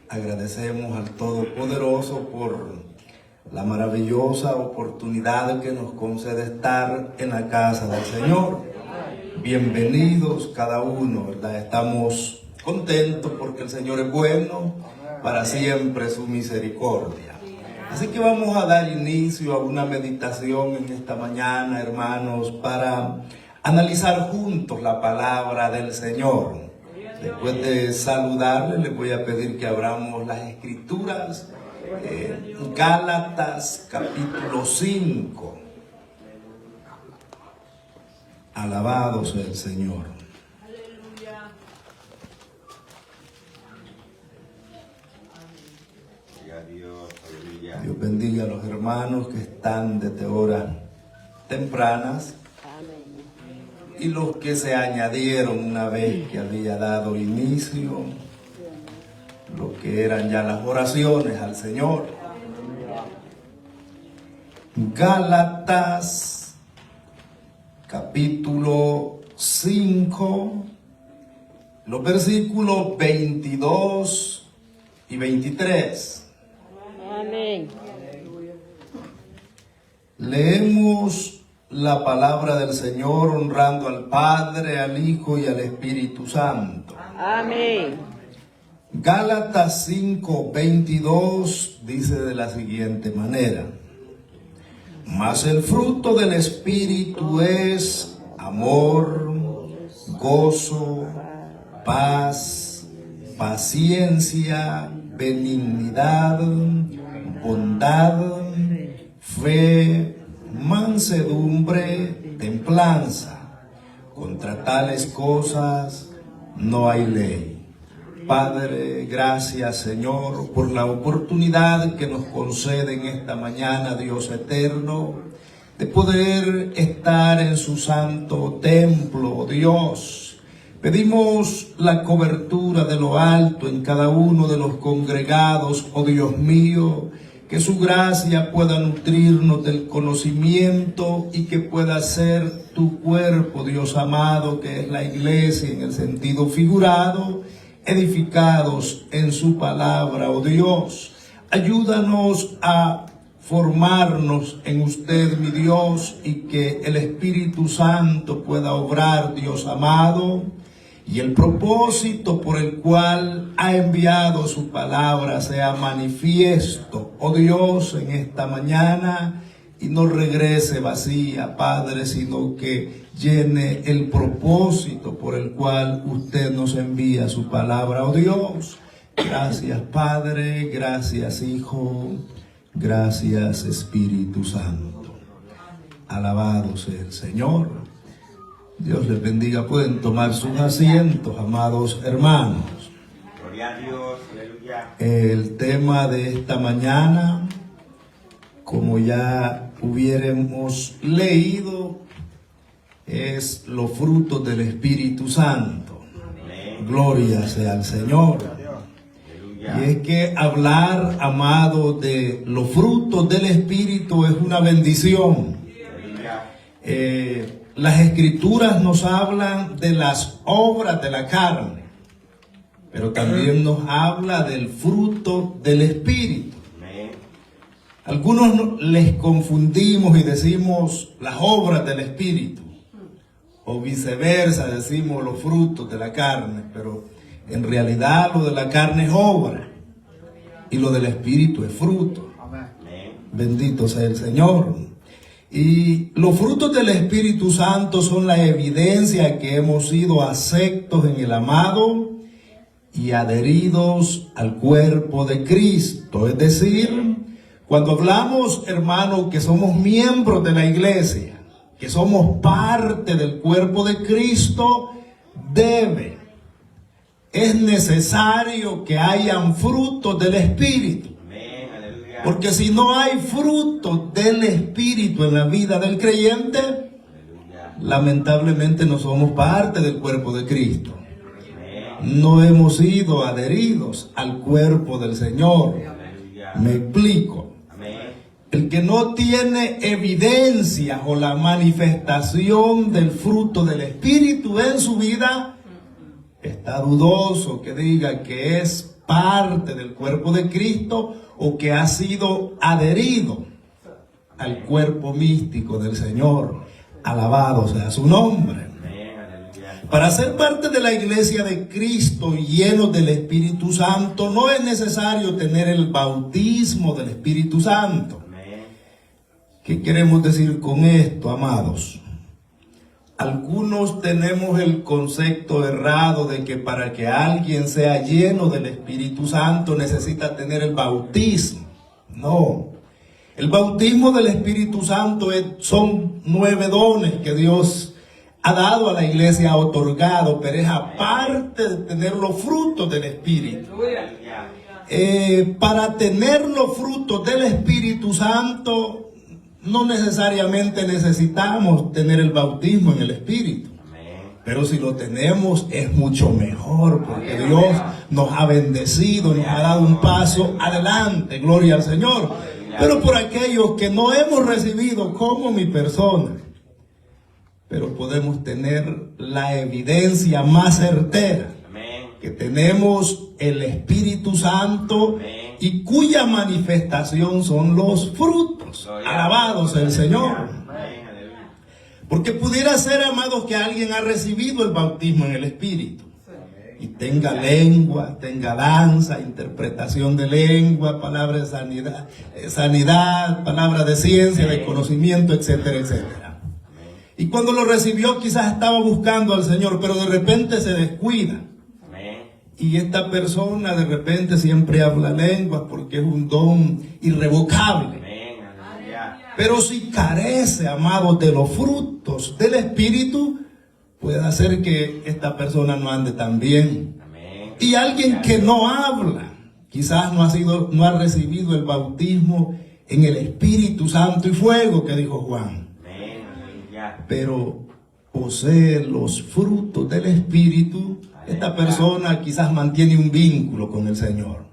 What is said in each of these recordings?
Agradecemos al Todopoderoso por la maravillosa oportunidad que nos concede estar en la casa del Señor. Bienvenidos cada uno, ¿verdad? Estamos contentos porque el Señor es bueno, para siempre su misericordia. Así que vamos a dar inicio a una meditación en esta mañana, hermanos, para analizar juntos la palabra del Señor. Después de saludarles, les voy a pedir que abramos las Escrituras. Gálatas capítulo 5. Alabado sea el Señor. Aleluya. Dios bendiga a los hermanos que están desde horas tempranas y los que se añadieron una vez que había dado inicio lo que eran ya las oraciones al Señor. Gálatas capítulo 5, los versículos 22 y 23. Amén. Leemos la palabra del Señor honrando al Padre, al Hijo y al Espíritu Santo. Amén. Gálatas 5:22 dice de la siguiente manera: mas el fruto del Espíritu es amor, gozo, paz, paciencia, benignidad, bondad, fe, mansedumbre, templanza. Contra tales cosas no hay ley. Padre, gracias, Señor, por la oportunidad que nos concede en esta mañana, Dios eterno, de poder estar en su santo templo, Dios. Pedimos la cobertura de lo alto en cada uno de los congregados, oh Dios mío, que su gracia pueda nutrirnos del conocimiento y que pueda ser tu cuerpo, Dios amado, que es la iglesia en el sentido figurado, edificados en su palabra, oh Dios. Ayúdanos a formarnos en usted, mi Dios, y que el Espíritu Santo pueda obrar, Dios amado, y el propósito por el cual ha enviado su palabra sea manifiesto, oh Dios, en esta mañana, y no regrese vacía, Padre, sino que llene el propósito por el cual usted nos envía su palabra, oh Dios. Gracias, Padre, gracias, Hijo, gracias, Espíritu Santo. Alabado sea el Señor. Dios les bendiga. Pueden tomar sus asientos, amados hermanos. Gloria a Dios, aleluya. El tema de esta mañana, como ya hubiéramos leído, es los frutos del Espíritu Santo. Amén. Gloria sea al Señor. Aleluya. Y es que hablar, amado, de los frutos del Espíritu es una bendición. Aleluya. Las Escrituras nos hablan de las obras de la carne, pero también nos habla del fruto del Espíritu. Amén. Algunos les confundimos y decimos las obras del Espíritu, o viceversa, decimos los frutos de la carne, pero en realidad lo de la carne es obra y lo del Espíritu es fruto. Amén. Bendito sea el Señor. Y los frutos del Espíritu Santo son la evidencia que hemos sido aceptos en el amado y adheridos al cuerpo de Cristo. Es decir, cuando hablamos, hermanos, que somos miembros de la iglesia, que somos parte del cuerpo de Cristo, es necesario que hayan frutos del Espíritu. Amén. Aleluya. Porque si no hay fruto del Espíritu en la vida del creyente, Aleluya. lamentablemente no somos parte del cuerpo de Cristo. Amén. No hemos sido adheridos al cuerpo del Señor. Aleluya. Me explico. Amén. El que no tiene evidencias o la manifestación del fruto del Espíritu en su vida está dudoso que diga que es parte del cuerpo de Cristo o que ha sido adherido al cuerpo místico del Señor. Alabado sea su nombre. Amén. Aleluya. Para ser parte de la iglesia de Cristo lleno del Espíritu Santo, no es necesario tener el bautismo del Espíritu Santo. Amén. ¿Qué queremos decir con esto, amados? Algunos tenemos el concepto errado de que para que alguien sea lleno del Espíritu Santo necesita tener el bautismo. No. El bautismo del Espíritu Santo son 9 dones que Dios ha dado a la iglesia, ha otorgado, pero es aparte de tener los frutos del Espíritu. Aleluya. Para tener los frutos del Espíritu Santo, no necesariamente necesitamos tener el bautismo en el Espíritu. Amén. Pero si lo tenemos es mucho mejor, porque Dios nos ha bendecido, nos ha dado un paso adelante, gloria al Señor. Pero por aquellos que no hemos recibido, como mi persona, pero podemos tener la evidencia más certera Amén. que tenemos el Espíritu Santo y cuya manifestación son los frutos. Alabado sea el Señor. Amén. Aleluya. Porque pudiera ser, amados, que alguien ha recibido el bautismo en el Espíritu y tenga lengua, tenga danza, interpretación de lengua, palabra de sanidad, palabra de ciencia, de conocimiento, etcétera, etcétera. Y cuando lo recibió quizás estaba buscando al Señor, pero de repente se descuida. Amén. Y esta persona de repente siempre habla lenguas porque es un don irrevocable. Amén. Aleluya. Pero si carece, amados, de los frutos del Espíritu, puede hacer que esta persona no ande tan bien. Amén. Y alguien que no habla, quizás no ha recibido el bautismo en el Espíritu Santo y fuego que dijo Juan, Amén. Aleluya. pero posee los frutos del Espíritu. Esta persona quizás mantiene un vínculo con el Señor.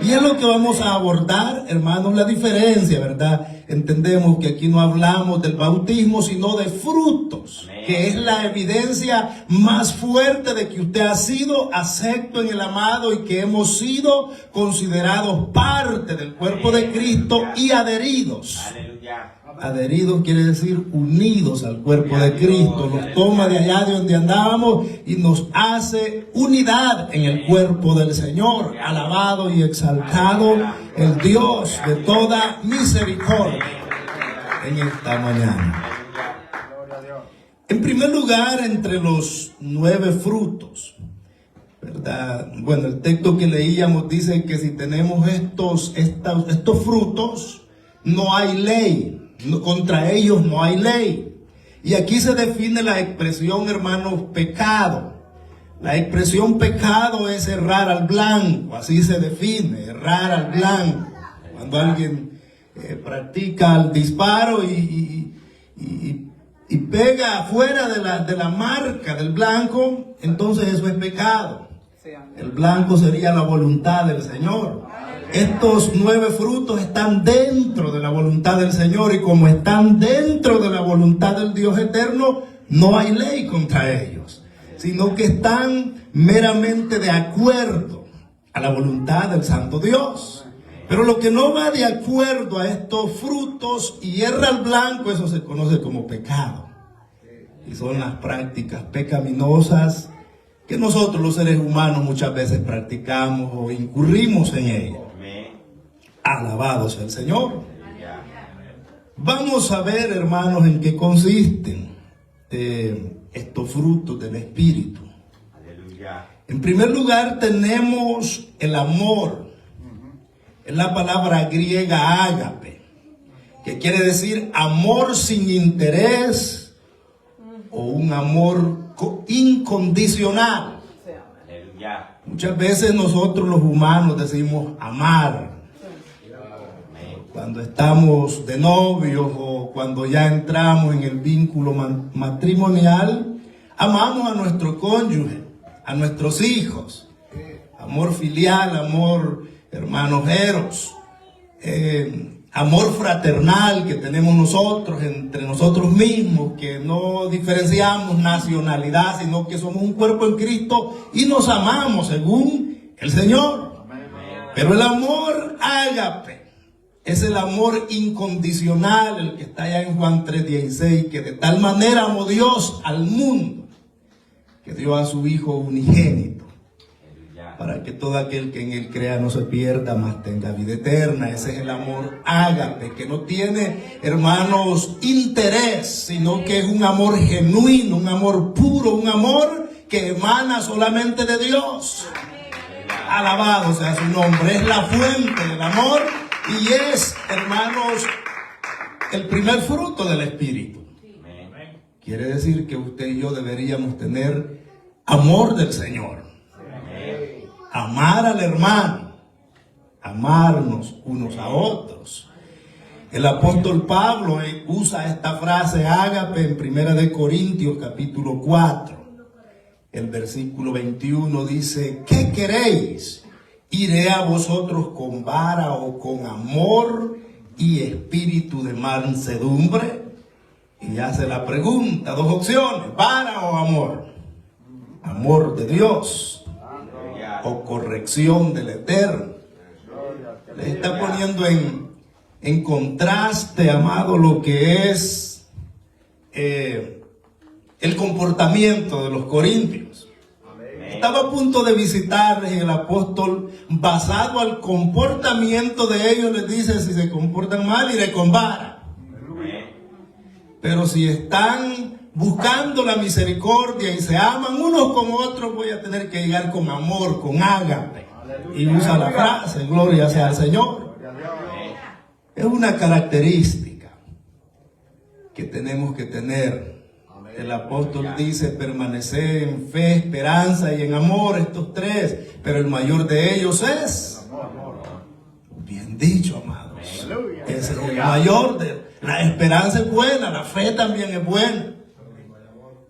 Y es lo que vamos a abordar, hermanos, la diferencia, ¿verdad? Entendemos que aquí no hablamos del bautismo, sino de frutos, que es la evidencia más fuerte de que usted ha sido acepto en el amado y que hemos sido considerados parte del cuerpo de Cristo y adheridos. Aleluya. Adheridos quiere decir unidos al cuerpo de Cristo. Nos toma de allá de donde andábamos y nos hace unidad en el cuerpo del Señor. Alabado y exaltado el Dios de toda misericordia en esta mañana. En primer lugar, entre los 9 frutos, ¿verdad? Bueno, el texto que leíamos dice que si tenemos estos frutos, no hay ley. Contra ellos no hay ley. Y aquí se define la expresión, hermanos, pecado. La expresión pecado es errar al blanco, así se define, errar al blanco. Cuando alguien practica el disparo y pega fuera de la marca del blanco, entonces eso es pecado. El blanco sería la voluntad del Señor. Estos 9 frutos están dentro de la voluntad del Señor y como están dentro de la voluntad del Dios eterno, no hay ley contra ellos, sino que están meramente de acuerdo a la voluntad del Santo Dios. Pero lo que no va de acuerdo a estos frutos y erra al blanco, eso se conoce como pecado. Y son las prácticas pecaminosas que nosotros los seres humanos muchas veces practicamos o incurrimos en ellas. Alabado sea el Señor. Vamos a ver, hermanos, en qué consisten estos frutos del Espíritu. Aleluya. En primer lugar tenemos el amor. Es la palabra griega ágape, que quiere decir amor sin interés o un amor incondicional. Aleluya. Muchas veces nosotros los humanos decimos amar cuando estamos de novios o cuando ya entramos en el vínculo matrimonial. Amamos a nuestro cónyuge, a nuestros hijos. Amor filial, amor hermanos eros. amor fraternal que tenemos nosotros, entre nosotros mismos, que no diferenciamos nacionalidad, sino que somos un cuerpo en Cristo y nos amamos según el Señor. Pero el amor ágape es el amor incondicional, el que está allá en Juan 3:16, que de tal manera amó Dios al mundo, que dio a su Hijo unigénito, para que todo aquel que en él crea no se pierda, mas tenga vida eterna. Ese es el amor ágape, que no tiene, hermanos, interés, sino que es un amor genuino, un amor puro, un amor que emana solamente de Dios. Alabado sea su nombre. Es la fuente del amor y es, hermanos, el primer fruto del Espíritu. Quiere decir que usted y yo deberíamos tener amor del Señor. Amar al hermano, amarnos unos a otros. El apóstol Pablo usa esta frase ágape en 1 Corintios capítulo 4. El versículo 21 dice: ¿qué queréis? ¿Iré a vosotros con vara o con amor y espíritu de mansedumbre? Y hace la pregunta, dos opciones: vara o amor. Amor de Dios o corrección del Eterno. Le está poniendo en contraste, amado, lo que es el comportamiento de los corintios. Estaba a punto de visitarles y el apóstol, basado al comportamiento de ellos, les dice: si se comportan mal, iré con vara. Pero si están buscando la misericordia y se aman unos con otros, voy a tener que llegar con amor, con ágape. Y usa la frase: gloria sea al Señor. Es una característica que tenemos que tener. El apóstol dice: permanecer en fe, esperanza y en amor, estos tres, pero el mayor de ellos es bien dicho, amados. Ese es el mayor de la esperanza. Es buena, la fe también es buena,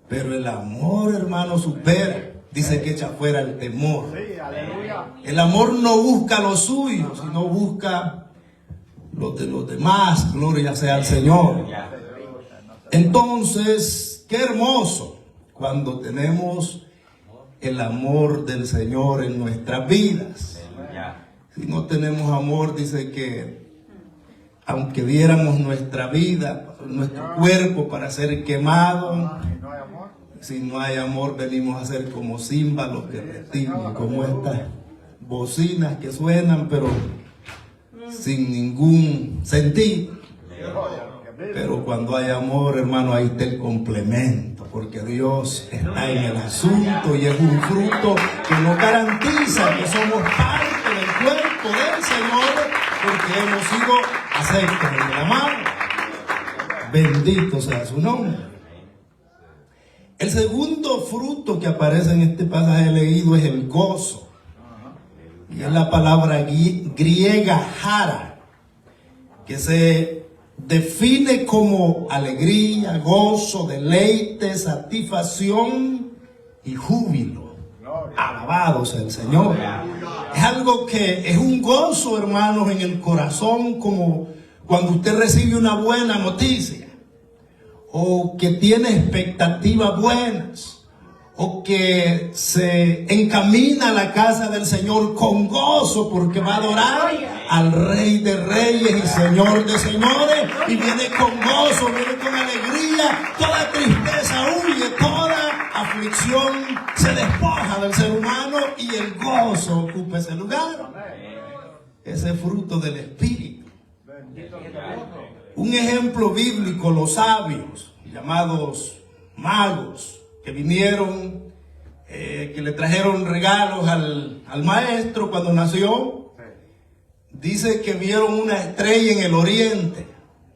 pero el amor, hermano, supera. Dice que echa fuera el temor. El amor no busca lo suyo, sino busca lo de los demás. Gloria sea al Señor. Entonces, qué hermoso cuando tenemos el amor del Señor en nuestras vidas. Si no tenemos amor, dice que aunque diéramos nuestra vida, nuestro cuerpo para ser quemado, si no hay amor, venimos a ser como címbalos que retiñen, como estas bocinas que suenan, pero sin ningún sentido. Pero cuando hay amor, hermano, ahí está el complemento, porque Dios está en el asunto y es un fruto que nos garantiza que somos parte del cuerpo del Señor, porque hemos sido aceptos en el amado. Bendito sea su nombre. El segundo fruto que aparece en este pasaje leído es el gozo. Y es la palabra griega jara, que se define como alegría, gozo, deleite, satisfacción y júbilo. Alabado sea el Señor. Es algo que es un gozo, hermanos, en el corazón, como cuando usted recibe una buena noticia, o que tiene expectativas buenas, o que se encamina a la casa del Señor con gozo porque va a adorar al Rey de Reyes y Señor de Señores, y viene con gozo, viene con alegría. Toda tristeza huye, toda aflicción se despoja del ser humano y el gozo ocupa ese lugar. Ese fruto del Espíritu. Un ejemplo bíblico: los sabios, llamados magos, que vinieron, que le trajeron regalos al maestro cuando nació. Dice que vieron una estrella en el oriente,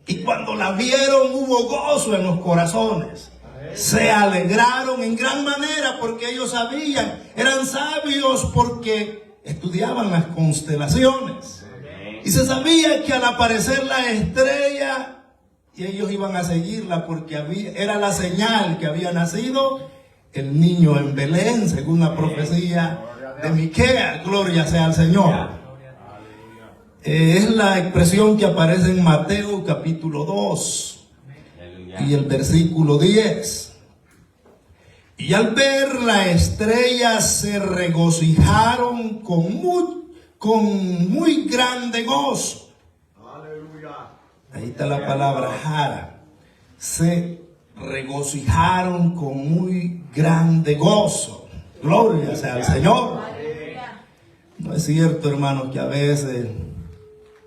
y cuando la vieron hubo gozo en los corazones. Se alegraron en gran manera porque ellos sabían, eran sabios porque estudiaban las constelaciones. Y se sabía que al aparecer la estrella, y ellos iban a seguirla porque era la señal que había nacido el niño en Belén, según la profecía de Miqueas. Gloria sea al Señor. Es la expresión que aparece en Mateo capítulo 2 Aleluya. y el versículo 10. Y al ver la estrella se regocijaron con muy grande gozo. Ahí está la palabra jara. Se regocijaron con muy grande gozo. Gloria sea al Señor. No es cierto, hermanos, que a veces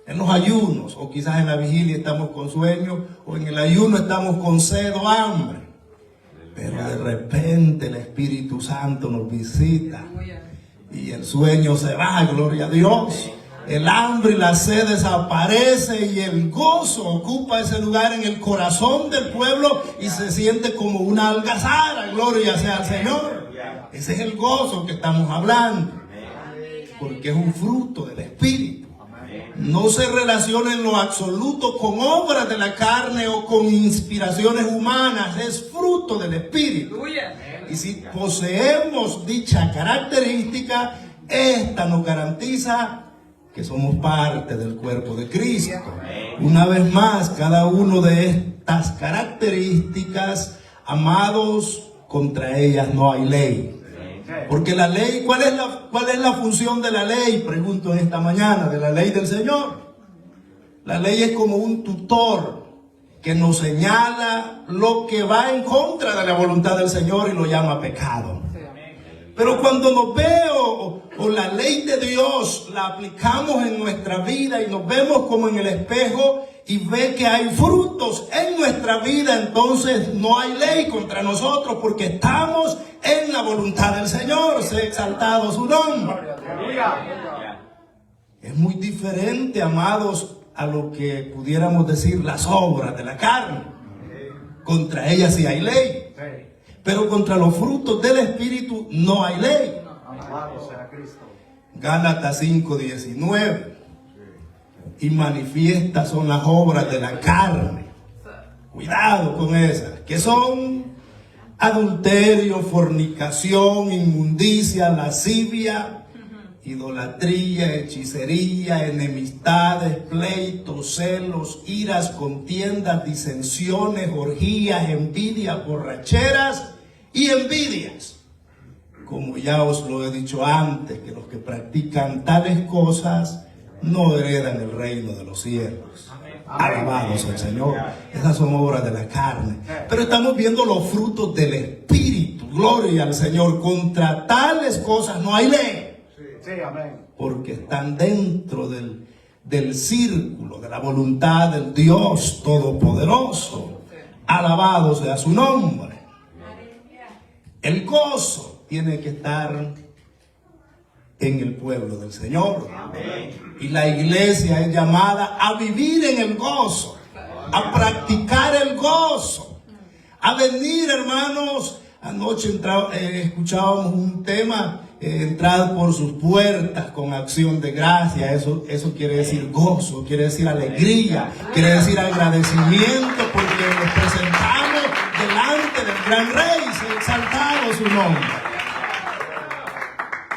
en los ayunos o quizás en la vigilia estamos con sueño, o en el ayuno estamos con sed o hambre, pero de repente el Espíritu Santo nos visita y el sueño se va, gloria a Dios. El hambre y la sed desaparece y el gozo ocupa ese lugar en el corazón del pueblo y se siente como una algazara, gloria sea al Señor. Ese es el gozo que estamos hablando, porque es un fruto del Espíritu. No se relaciona en lo absoluto con obras de la carne o con inspiraciones humanas, es fruto del Espíritu. Y si poseemos dicha característica, esta nos garantiza que somos parte del cuerpo de Cristo. Una vez más, cada una de estas características, amados, contra ellas no hay ley. Porque la ley, ¿cuál es la función de la ley? Pregunto en esta mañana, de la ley del Señor. La ley es como un tutor que nos señala lo que va en contra de la voluntad del Señor y lo llama pecado. Pero cuando nos veo o la ley de Dios la aplicamos en nuestra vida y nos vemos como en el espejo y ve que hay frutos en nuestra vida, entonces no hay ley contra nosotros porque estamos en la voluntad del Señor. Sea exaltado su nombre. Es muy diferente, amados, a lo que pudiéramos decir las obras de la carne. Contra ellas sí hay ley. Pero contra los frutos del Espíritu no hay ley. Gálatas 5:19. Y manifiestas son las obras de la carne. Cuidado con esas, que son adulterio, fornicación, inmundicia, lascivia, idolatría, hechicería, enemistades, pleitos, celos, iras, contiendas, disensiones, orgías, envidias, borracheras y envidias. Como ya os lo he dicho antes, que los que practican tales cosas no heredan el reino de los cielos. Alabados al Señor. Esas son obras de la carne. Pero estamos viendo los frutos del Espíritu. Gloria al Señor. Contra tales cosas no hay ley. Porque están dentro del círculo de la voluntad del Dios Todopoderoso. Alabado sea su nombre. El gozo tiene que estar en el pueblo del Señor. Y la iglesia es llamada a vivir en el gozo, a practicar el gozo, a venir, hermanos. Anoche escuchábamos un tema, entrad por sus puertas con acción de gracia. Eso quiere decir gozo, quiere decir alegría, quiere decir agradecimiento, porque nos presentamos delante del gran Rey. Sea exaltado su nombre.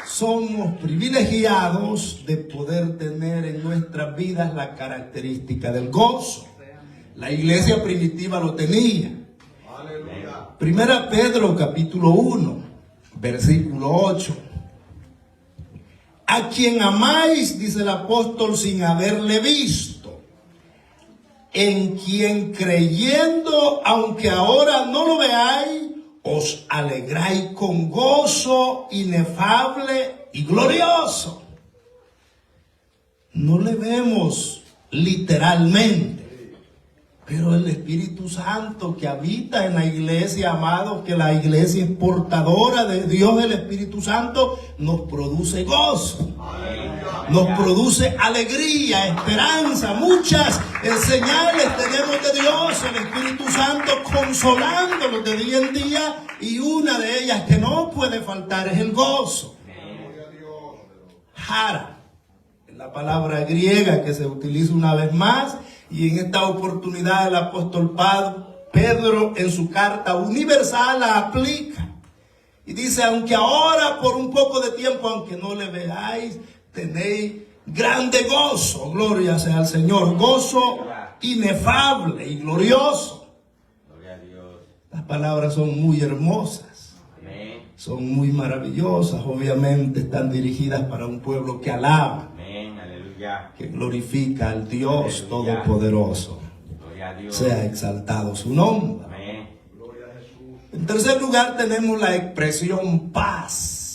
Somos privilegiados de poder tener en nuestras vidas la característica del gozo. La iglesia primitiva lo tenía. Primera Pedro capítulo 1, versículo 8. A quien amáis, dice el apóstol, sin haberle visto, en quien creyendo, aunque ahora no lo veáis, os alegráis con gozo inefable y glorioso. No le vemos literalmente, pero el Espíritu Santo que habita en la iglesia, amados, que la iglesia es portadora de Dios, el Espíritu Santo, nos produce gozo, nos produce alegría, esperanza. Muchas señales tenemos de Dios, el Espíritu Santo consolándonos de día en día, y una de ellas que no puede faltar es el gozo. Jara, es la palabra griega que se utiliza una vez más, y en esta oportunidad el apóstol Pedro en su carta universal la aplica. Y dice, aunque ahora por un poco de tiempo, aunque no le veáis, tenéis grande gozo, gloria sea al Señor, gozo inefable y glorioso. Gloria a Dios. Las palabras son muy hermosas, Amén. son muy maravillosas, obviamente están dirigidas para un pueblo que alaba, Amén. Aleluya. que glorifica al Dios Aleluya. Todopoderoso. Gloria a Dios. Sea exaltado su nombre. Amén. En tercer lugar tenemos la expresión paz.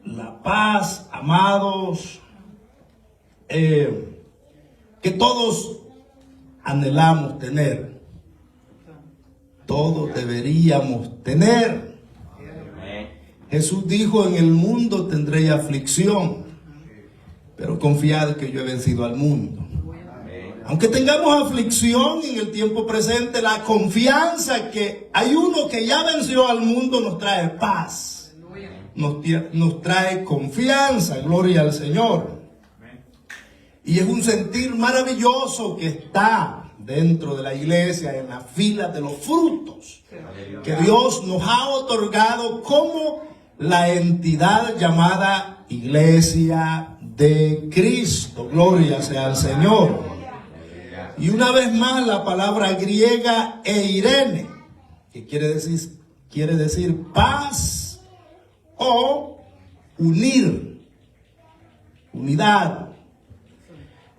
La paz, amados, que todos anhelamos tener. Todos deberíamos tener. Amén. Jesús dijo, en el mundo tendréis aflicción, pero confiad que yo he vencido al mundo. Amén. Aunque tengamos aflicción en el tiempo presente, la confianza que hay uno que ya venció al mundo nos trae paz. Nos trae confianza, gloria al Señor. Y es un sentir maravilloso que está dentro de la iglesia, en la fila de los frutos que Dios nos ha otorgado como la entidad llamada Iglesia de Cristo. Gloria sea al Señor. Y una vez más la palabra griega eirene, que quiere decir paz o unir, unidad.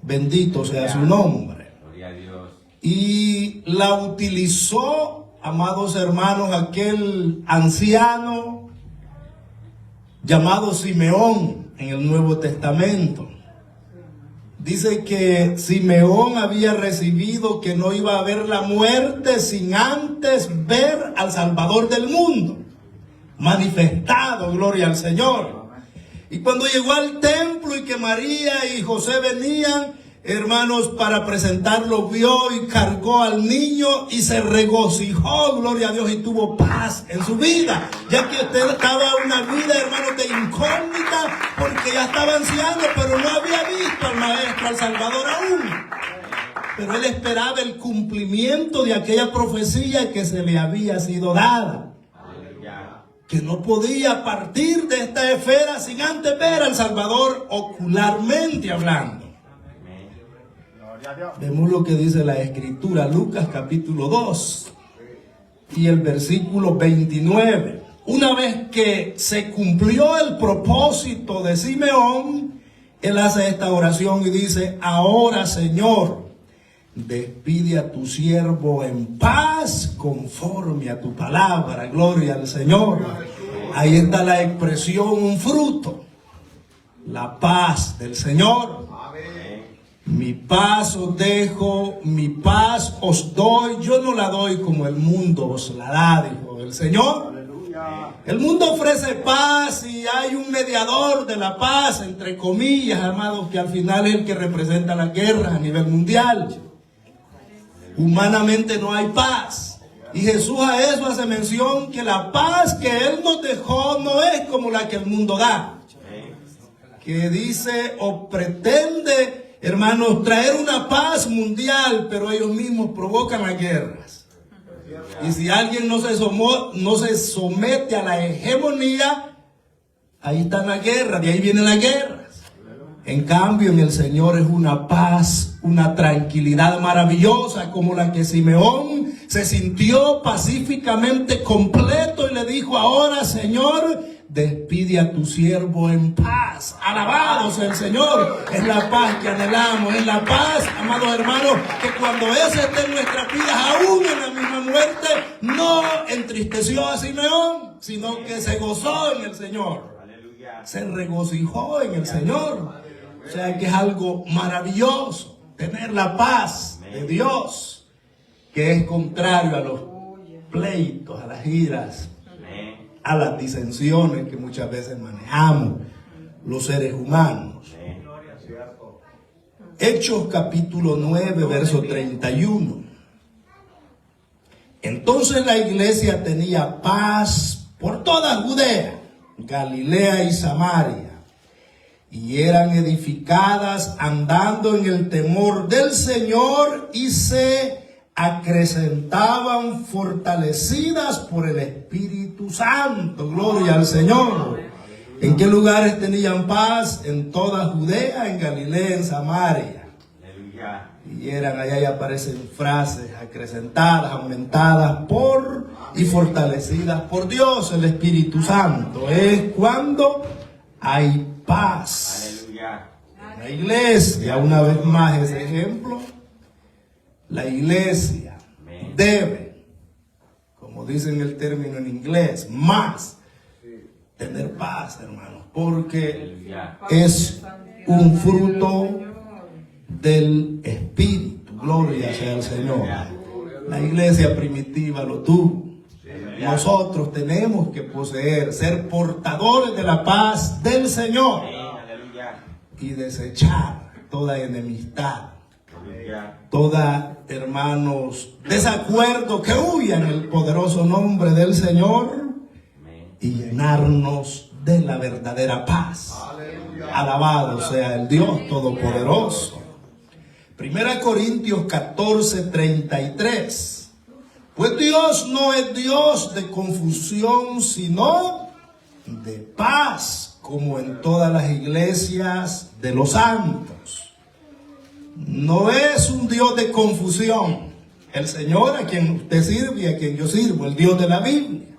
Bendito sea su nombre. Gloria a Dios. Y la utilizó, amados hermanos, aquel anciano llamado Simeón en el Nuevo Testamento. Dice que Simeón había recibido que no iba a haber la muerte sin antes ver al Salvador del mundo manifestado, gloria al Señor. Y cuando llegó al templo y que María y José venían, hermanos, para presentarlo, vio y cargó al niño y se regocijó, gloria a Dios, y tuvo paz en su vida, ya que usted estaba en una vida, hermanos, de incógnita, porque ya estaba anciano, pero no había visto al Maestro, al Salvador aún. Pero él esperaba el cumplimiento de aquella profecía que se le había sido dada, Aleluya. que no podía partir de esta esfera sin antes ver al Salvador ocularmente hablando. Vemos lo que dice la Escritura, Lucas capítulo 2 y el versículo 29. Una vez que se cumplió el propósito de Simeón, él hace esta oración y dice: ahora, Señor, despide a tu siervo en paz conforme a tu palabra. Gloria al Señor. Ahí está la expresión, un fruto, la paz del Señor. Mi paz os dejo, mi paz os doy. Yo no la doy como el mundo os la da, dijo el Señor. El mundo ofrece paz y hay un mediador de la paz, entre comillas, amados, que al final es el que representa la guerra a nivel mundial. Humanamente no hay paz. Y Jesús a eso hace mención, que la paz que Él nos dejó no es como la que el mundo da. Que dice o pretende, hermanos, traer una paz mundial, pero ellos mismos provocan las guerras. Y si alguien no se somete a la hegemonía, ahí está la guerra, de ahí vienen las guerras. En cambio, en el Señor es una paz, una tranquilidad maravillosa, como la que Simeón se sintió pacíficamente completo y le dijo: ahora, Señor, despide a tu siervo en paz. Alabado sea el Señor. Es la paz que anhelamos, es la paz, amados hermanos, que cuando ese esté en nuestras vidas, aún en la misma muerte, no entristeció a Simeón, sino que se gozó en el Señor. Aleluya. Se regocijó en el Señor. O sea que es algo maravilloso tener la paz de Dios, que es contrario a los pleitos, a las iras, Amén. a las disensiones que muchas veces manejamos los seres humanos. Amén. Hechos capítulo 9, verso 31. Entonces la iglesia tenía paz por toda Judea, Galilea y Samaria, y eran edificadas andando en el temor del Señor, y se acrecentaban fortalecidas por el Espíritu Santo. Gloria al Señor. ¿En qué lugares tenían paz? En toda Judea, en Galilea, en Samaria. Aleluya. Y eran, allá ya aparecen frases acrecentadas, aumentadas por y fortalecidas por Dios, el Espíritu Santo. Es cuando hay paz. Aleluya. En la iglesia, una vez más ese ejemplo, la iglesia debe, como dicen el término en inglés, más tener paz, hermanos, porque Aleluya. es un fruto del Espíritu. Gloria sea al Señor. La iglesia primitiva lo tuvo. Nosotros tenemos que poseer, ser portadores de la paz del Señor Aleluya. y desechar toda enemistad, Aleluya. toda, hermanos, desacuerdo, que huya en el poderoso nombre del Señor Amén. y llenarnos de la verdadera paz. Alabado sea el Dios Todopoderoso. 1 Corintios 14:33. Pues Dios no es Dios de confusión, sino de paz, como en todas las iglesias de los santos. No es un Dios de confusión. El Señor a quien usted sirve y a quien yo sirvo, el Dios de la Biblia.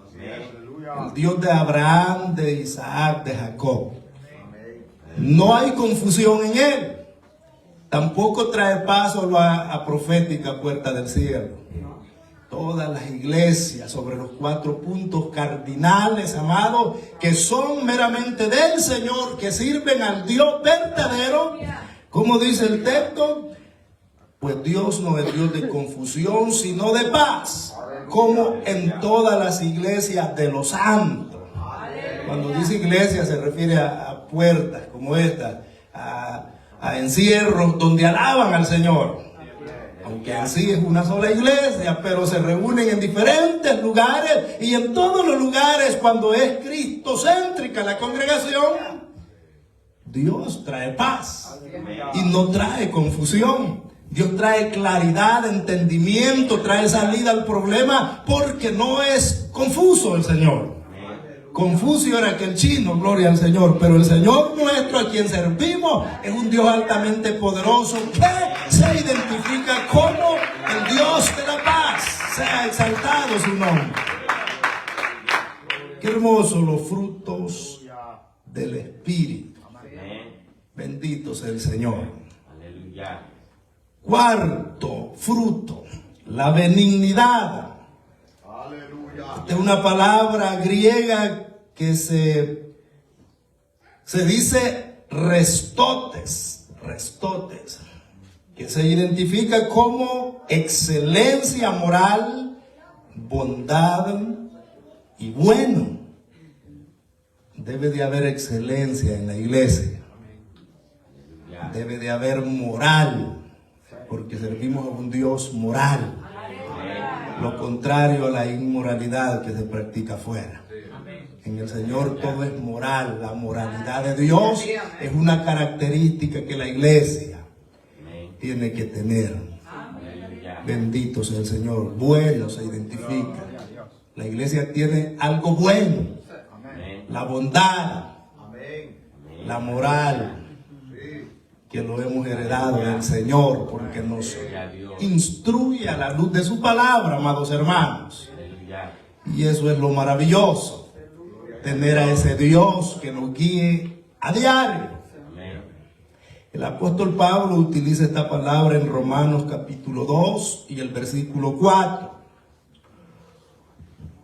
El Dios de Abraham, de Isaac, de Jacob. No hay confusión en Él. Tampoco trae paso a profética puerta del cielo. Todas las iglesias sobre los 4 puntos cardinales, amados, que son meramente del Señor, que sirven al Dios verdadero, como dice el texto, pues Dios no es Dios de confusión, sino de paz, como en todas las iglesias de los santos. Cuando dice iglesia se refiere a puertas como esta, a encierros donde alaban al Señor. Aunque así es una sola iglesia, pero se reúnen en diferentes lugares, y en todos los lugares, cuando es cristocéntrica la congregación, Dios trae paz y no trae confusión. Dios trae claridad, entendimiento, trae salida al problema, porque no es confuso el Señor. Confucio era aquel chino, gloria al Señor, pero el Señor nuestro, a quien servimos, es un Dios altamente poderoso que se identifica como el Dios de la paz. Sea exaltado su nombre. Qué hermosos los frutos del Espíritu. Amén. Bendito sea el Señor. Aleluya. Cuarto fruto, la benignidad. Esta es una palabra griega que se dice restotes, que se identifica como excelencia moral, bondad y bueno. Debe de haber excelencia en la iglesia. Debe de haber moral, porque servimos a un Dios moral. Lo contrario a la inmoralidad que se practica afuera. En el Señor todo es moral. La moralidad de Dios es una característica que la iglesia tiene que tener. Bendito sea el Señor. Bueno se identifica. La iglesia tiene algo bueno. La bondad, la moral, que lo hemos heredado del Señor, porque nos instruye a la luz de su palabra, amados hermanos. Y eso es lo maravilloso, tener a ese Dios que nos guíe a diario. El apóstol Pablo utiliza esta palabra en Romanos capítulo 2 y el versículo 4.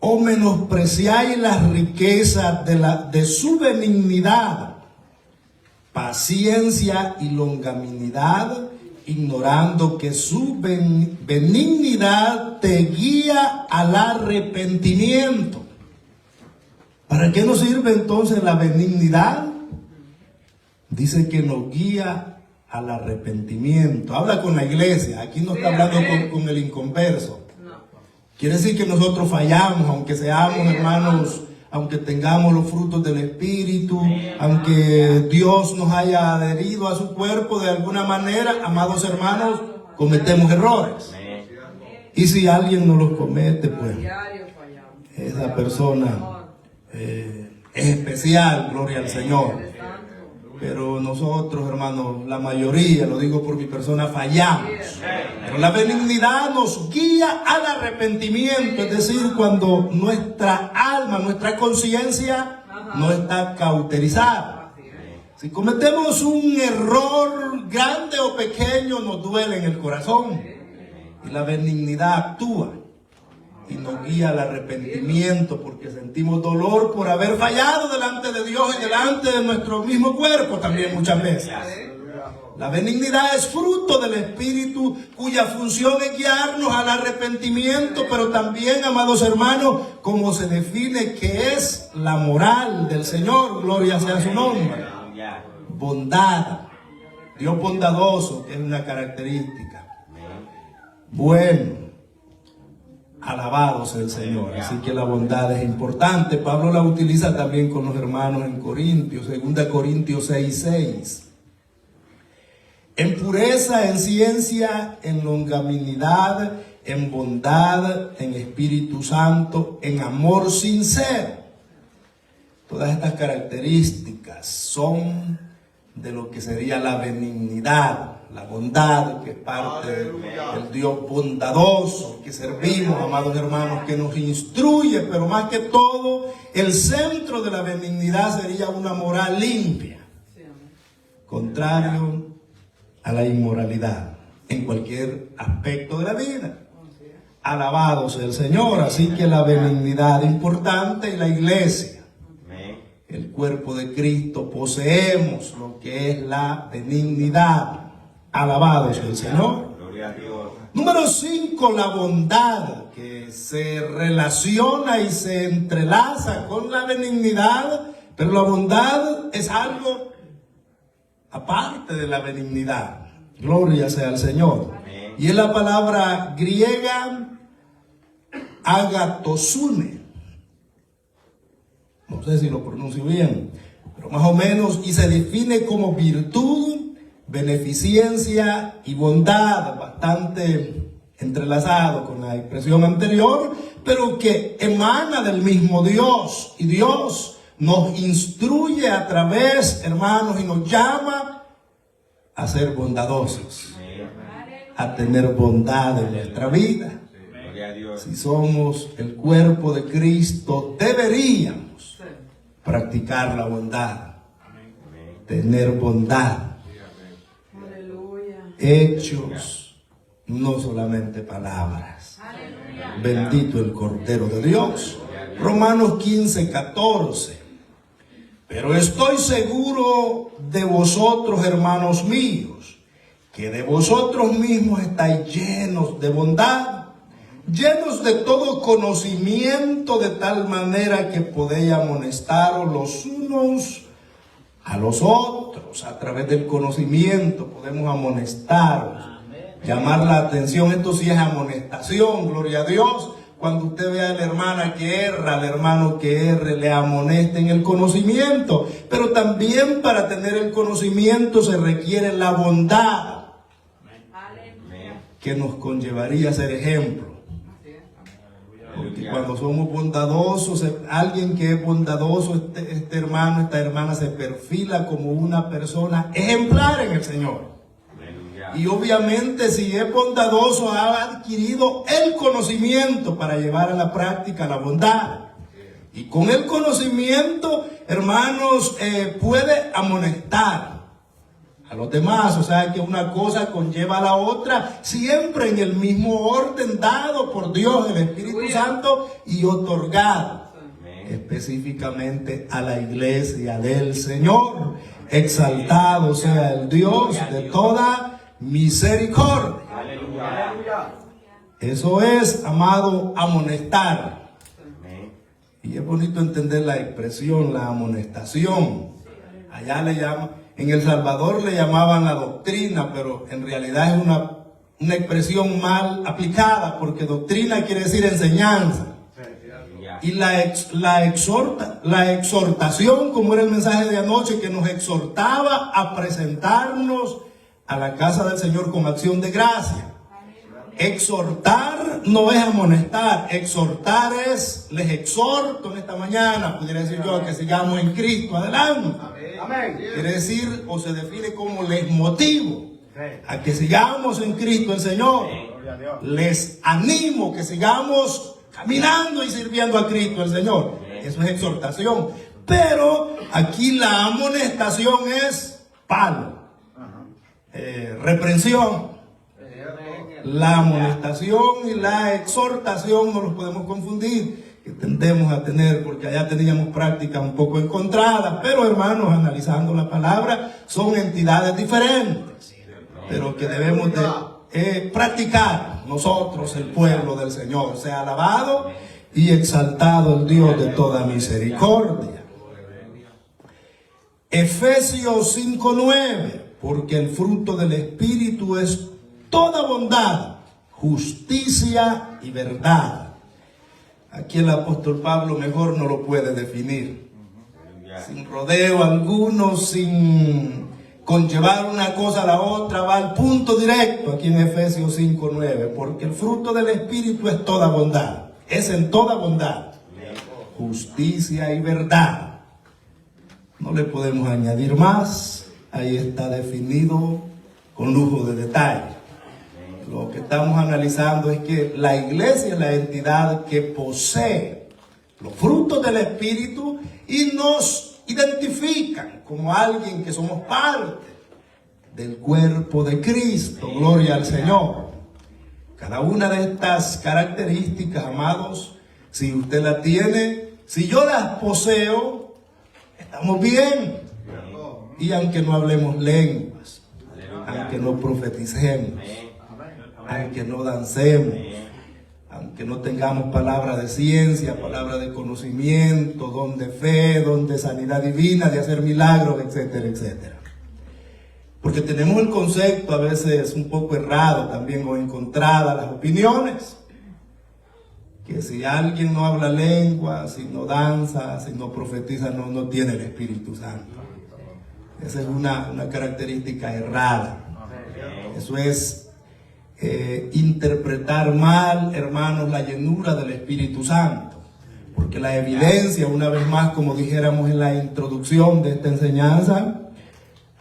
O menospreciáis las riquezas de su benignidad, paciencia y longanimidad, ignorando que su benignidad te guía al arrepentimiento. ¿Para qué nos sirve entonces la benignidad? Dice que nos guía al arrepentimiento. Habla con la iglesia. Aquí no está hablando con el inconverso. Quiere decir que nosotros fallamos, aunque seamos hermanos, aunque tengamos los frutos del Espíritu, aunque Dios nos haya adherido a su cuerpo de alguna manera, amados hermanos, cometemos errores. Y si alguien no los comete, pues esa persona es especial, gloria al Señor. Pero nosotros, hermanos, la mayoría, lo digo por mi persona, fallamos. Pero la benignidad nos guía al arrepentimiento, es decir, cuando nuestra alma, nuestra conciencia no está cauterizada. Si cometemos un error grande o pequeño, nos duele en el corazón. Y la benignidad actúa y nos guía al arrepentimiento, porque sentimos dolor por haber fallado delante de Dios y delante de nuestro mismo cuerpo también muchas veces. La benignidad es fruto del Espíritu, cuya función es guiarnos al arrepentimiento, pero también, amados hermanos, como se define que es la moral del Señor, gloria sea su nombre. Bondad, Dios bondadoso, que es una característica. Bueno, alabado sea el Señor. Así que la bondad es importante. Pablo la utiliza también con los hermanos en Corintios, 2 Corintios 6:6. En pureza, en ciencia, en longanimidad, en bondad, en Espíritu Santo, en amor sincero. Todas estas características son de lo que sería la benignidad, la bondad, que es parte del Dios bondadoso que servimos, amados hermanos, que nos instruye, pero más que todo, el centro de la benignidad sería una moral limpia, contrario a la inmoralidad en cualquier aspecto de la vida. Alabado sea el Señor. Así que la benignidad es importante, y la iglesia, el cuerpo de Cristo, poseemos lo que es la benignidad. Alabado sea el Señor. Gloria a Dios. Número 5, la bondad, que se relaciona y se entrelaza con la benignidad, pero la bondad es algo aparte de la benignidad. Gloria sea al Señor. Amén. Y es la palabra griega agatosune. No sé si lo pronuncio bien, pero más o menos, y se define como virtud, beneficencia y bondad, bastante entrelazado con la expresión anterior, pero que emana del mismo Dios. Y Dios nos instruye a través, hermanos, y nos llama a ser bondadosos, a tener bondad en nuestra vida. Gloria a Dios. Si somos el cuerpo de Cristo, deberíamos practicar la bondad, tener bondad, hechos, no solamente palabras. Bendito el Cordero de Dios. Romanos 15:14. Pero estoy seguro de vosotros, hermanos míos, que de vosotros mismos estáis llenos de bondad, llenos de todo conocimiento, de tal manera que podéis amonestaros los unos a los otros. A través del conocimiento podemos amonestar, llamar la atención. Esto sí es amonestación, gloria a Dios. Cuando usted ve a la hermana que erra, al hermano que erre, le amonesta en el conocimiento. Pero también para tener el conocimiento se requiere la bondad, que nos conllevaría a ser ejemplo. Porque cuando somos bondadosos, alguien que es bondadoso, este hermano, esta hermana se perfila como una persona ejemplar en el Señor. Y obviamente, si es bondadoso, ha adquirido el conocimiento para llevar a la práctica la bondad. Y con el conocimiento, hermanos, puede amonestar a los demás. O sea que una cosa conlleva a la otra, siempre en el mismo orden dado por Dios, el Espíritu Santo, y otorgado específicamente a la iglesia del Señor. Exaltado sea el Dios de toda misericordia. Aleluya. Eso es, amado, amonestar. Y es bonito entender la expresión, la amonestación. Allá le llaman, en El Salvador le llamaban la doctrina, pero en realidad es una expresión mal aplicada, porque doctrina quiere decir enseñanza. Y la exhortación, como era el mensaje de anoche, que nos exhortaba a presentarnos a la casa del Señor con acción de gracia. Exhortar no es amonestar, exhortar es, les exhorto en esta mañana, pudiera decir yo, que sigamos en Cristo, adelante. Amén. Quiere decir, o se define como les motivo a que sigamos en Cristo el Señor. Les animo que sigamos caminando y sirviendo a Cristo el Señor. Eso es exhortación. Pero aquí la amonestación es palo, reprensión. La amonestación y la exhortación no los podemos confundir, que tendemos a tener, porque allá teníamos prácticas un poco encontradas, pero hermanos, analizando la palabra, son entidades diferentes, pero que debemos de practicar nosotros, el pueblo del Señor. Sea alabado y exaltado el Dios de toda misericordia. Efesios 5:9, porque el fruto del Espíritu es toda bondad, justicia y verdad. Aquí el apóstol Pablo mejor no lo puede definir, sin rodeo alguno, sin conllevar una cosa a la otra, va al punto directo aquí en Efesios 5:9, porque el fruto del Espíritu es toda bondad, es en toda bondad, justicia y verdad. No le podemos añadir más, ahí está definido con lujo de detalle. Lo que estamos analizando es que la iglesia es la entidad que posee los frutos del Espíritu y nos identifican como alguien que somos parte del cuerpo de Cristo. Gloria al Señor. Cada una de estas características, amados, si usted la tiene, si yo las poseo, estamos bien. Y aunque no hablemos lenguas, aunque no profeticemos, aunque no dancemos, aunque no tengamos palabra de ciencia, palabra de conocimiento, don de fe, don de sanidad divina, de hacer milagros, etcétera, etcétera. Porque tenemos el concepto a veces un poco errado también, o encontradas las opiniones, que si alguien no habla lengua, si no danza, si no profetiza, no tiene el Espíritu Santo. Esa es una característica errada. Eso es interpretar mal, hermanos, la llenura del Espíritu Santo, porque la evidencia, una vez más, como dijéramos en la introducción de esta enseñanza,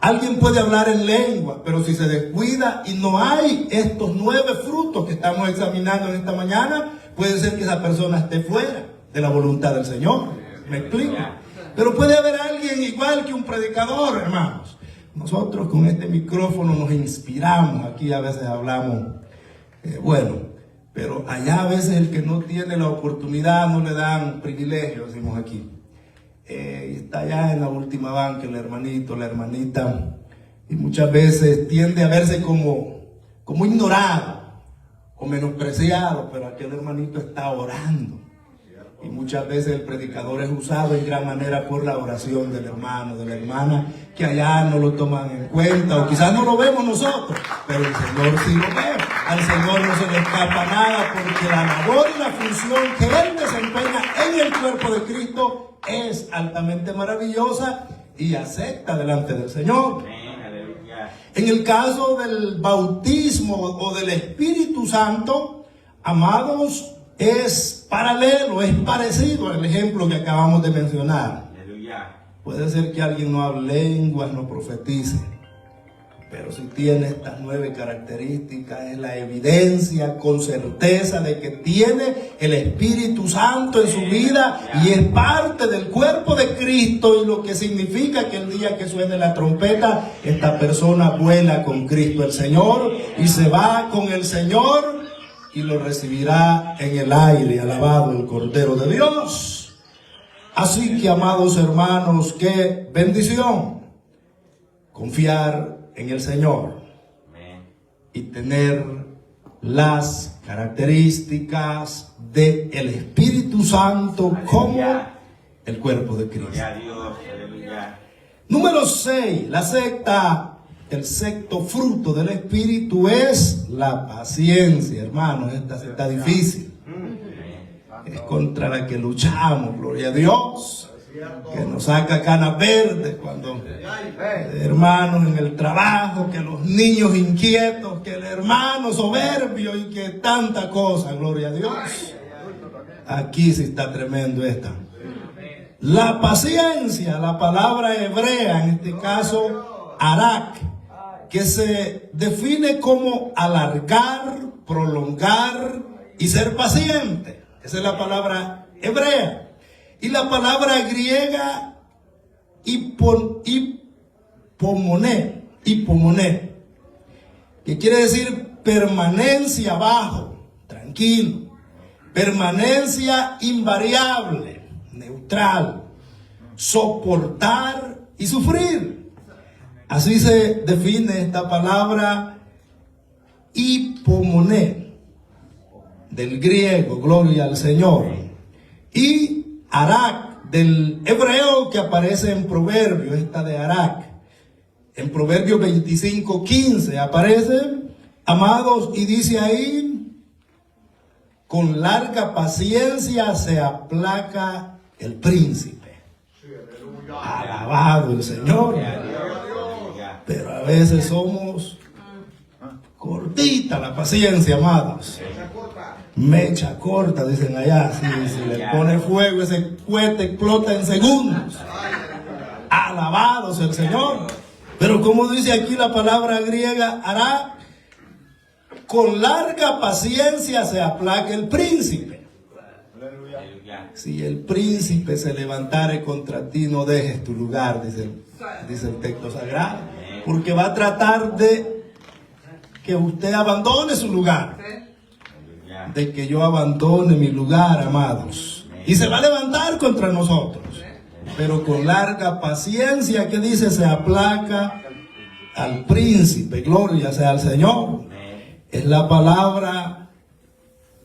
alguien puede hablar en lengua, pero si se descuida y no hay estos 9 frutos que estamos examinando en esta mañana, puede ser que esa persona esté fuera de la voluntad del Señor. ¿Me explico? Pero puede haber alguien igual que un predicador, hermanos. Nosotros con este micrófono nos inspiramos, aquí a veces hablamos, pero allá a veces el que no tiene la oportunidad no le dan privilegio, decimos aquí. Está allá en la última banca el hermanito, la hermanita, y muchas veces tiende a verse como ignorado o menospreciado, pero aquel hermanito está orando. Y muchas veces el predicador es usado en gran manera por la oración del hermano, de la hermana, que allá no lo toman en cuenta, o quizás no lo vemos nosotros, pero el Señor sí lo ve. Al Señor no se le escapa nada, porque la labor y la función que Él desempeña en el cuerpo de Cristo es altamente maravillosa y acepta delante del Señor. En el caso del bautismo o del Espíritu Santo, amados, es paralelo, es parecido al ejemplo que acabamos de mencionar. Puede ser que alguien no hable lenguas, no profetice, pero si tiene estas 9 características, es la evidencia con certeza de que tiene el Espíritu Santo en su vida y es parte del cuerpo de Cristo, y lo que significa que el día que suene la trompeta, esta persona vuela con Cristo el Señor y se va con el Señor y lo recibirá en el aire. Alabado el Cordero de Dios. Así que, amados hermanos, qué bendición confiar en el Señor y tener las características del Espíritu Santo como el cuerpo de Cristo. Número 6, el sexto fruto del Espíritu es la paciencia. Hermanos, esta está difícil. Es contra la que luchamos, gloria a Dios. que nos saca canas verdes cuando hermanos en el trabajo, que los niños inquietos, que el hermano soberbio y que tanta cosa, gloria a Dios. Aquí sí está tremendo esta. La paciencia, la palabra hebrea, en este caso, arak, que se define como alargar, prolongar y ser paciente. Esa es la palabra hebrea. Y la palabra griega hipomoné, que quiere decir permanencia bajo, tranquilo, permanencia invariable, neutral, soportar y sufrir. Así se define esta palabra hipomoné, del griego, gloria al Señor, y arak, del hebreo, que aparece en Proverbios, esta de arak. En Proverbios 25:15 aparece, amados, y dice ahí: con larga paciencia se aplaca el príncipe. Alabado el Señor. Pero a veces somos cortita la paciencia, amados. Mecha corta, dicen allá. Si le pone fuego, ese cohete explota en segundos. Alabado sea el Señor. Pero como dice aquí la palabra griega, hará, con larga paciencia se aplaca el príncipe. Si el príncipe se levantare contra ti, no dejes tu lugar, dice el texto sagrado. Porque va a tratar de que usted abandone su lugar. De que yo abandone mi lugar, amados. Y se va a levantar contra nosotros. Pero con larga paciencia, que dice, se aplaca al príncipe. Gloria sea al Señor. Es la palabra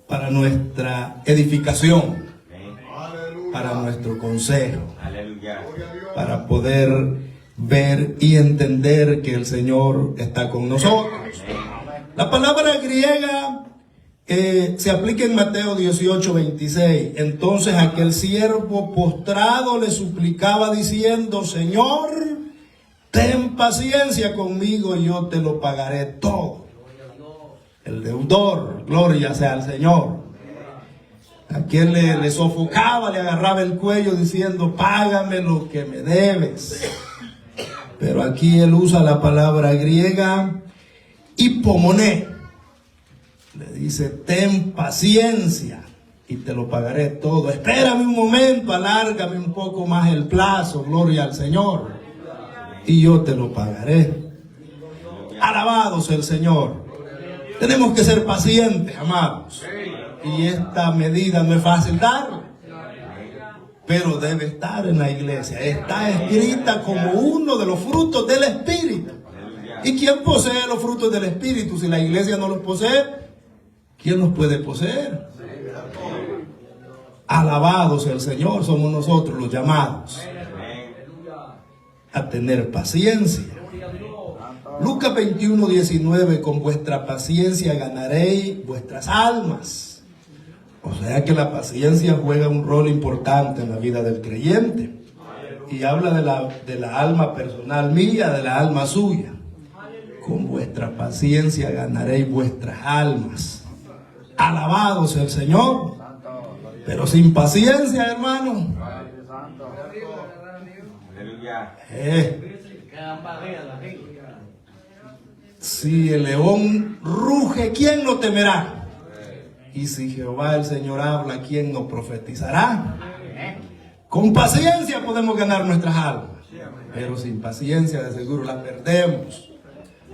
para nuestra edificación, para nuestro consejo, para poder ver y entender que el Señor está con nosotros. La palabra griega se aplica en Mateo 18:26. Entonces aquel siervo postrado le suplicaba diciendo: Señor, ten paciencia conmigo y yo te lo pagaré todo. El deudor, gloria sea al Señor. Aquel le sofocaba, le agarraba el cuello diciendo: págame lo que me debes. Pero aquí él usa la palabra griega hipomoné. Le dice: ten paciencia y te lo pagaré todo. Espérame un momento, alárgame un poco más el plazo, gloria al Señor, y yo te lo pagaré. Alabado sea el Señor. Tenemos que ser pacientes, amados. Y esta medida no es fácil darla, pero debe estar en la iglesia. Está escrita como uno de los frutos del Espíritu. ¿Y quién posee los frutos del Espíritu? Si la iglesia no los posee, ¿quién los puede poseer? Alabado sea el Señor. Somos nosotros los llamados a tener paciencia. Lucas 21:19: con vuestra paciencia ganaréis vuestras almas. O sea que la paciencia juega un rol importante en la vida del creyente. Y habla de la alma personal mía, de la alma suya. Con vuestra paciencia ganaréis vuestras almas. Alabado sea el Señor. Pero sin paciencia, hermano. Si el león ruge, ¿quién no temerá? Y si Jehová el Señor habla, ¿quién no profetizará? Con paciencia podemos ganar nuestras almas, pero sin paciencia de seguro las perdemos,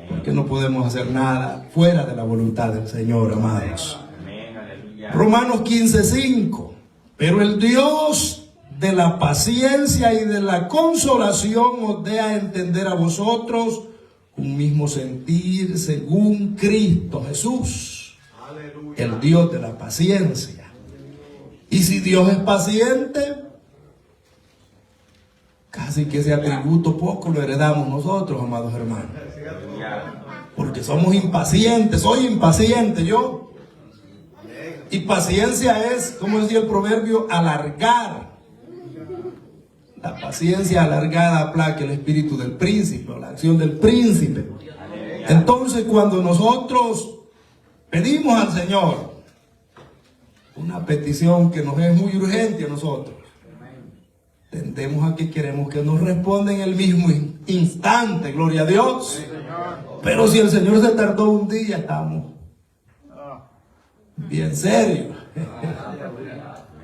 porque no podemos hacer nada fuera de la voluntad del Señor, amados. Romanos 15:5: pero el Dios de la paciencia y de la consolación os dé a entender a vosotros un mismo sentir según Cristo Jesús. El Dios de la paciencia. Y si Dios es paciente, casi que ese atributo poco lo heredamos nosotros, amados hermanos. Porque somos impacientes. Soy impaciente yo. Y paciencia es, como decía el proverbio, alargar. La paciencia alargada aplaca el espíritu del príncipe, o la acción del príncipe. Entonces, cuando nosotros pedimos al Señor una petición que nos es muy urgente a nosotros, tendemos a que queremos que nos responda en el mismo instante, gloria a Dios. Pero si el Señor se tardó un día, estamos bien serios.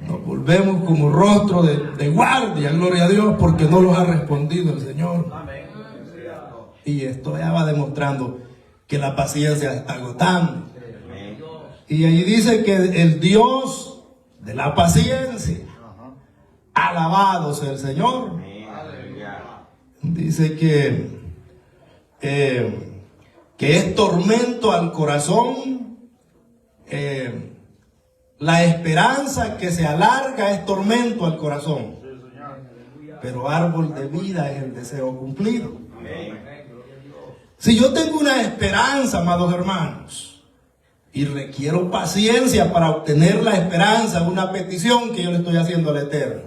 Nos volvemos como rostro de guardia, gloria a Dios, porque no los ha respondido el Señor. Y esto ya va demostrando que la paciencia se está agotando. Y ahí dice que el Dios de la paciencia, alabado sea el Señor. Dice que es tormento al corazón. La esperanza que se alarga es tormento al corazón. Pero árbol de vida es el deseo cumplido. Si yo tengo una esperanza, amados hermanos, y requiero paciencia para obtener la esperanza, una petición que yo le estoy haciendo al Eterno,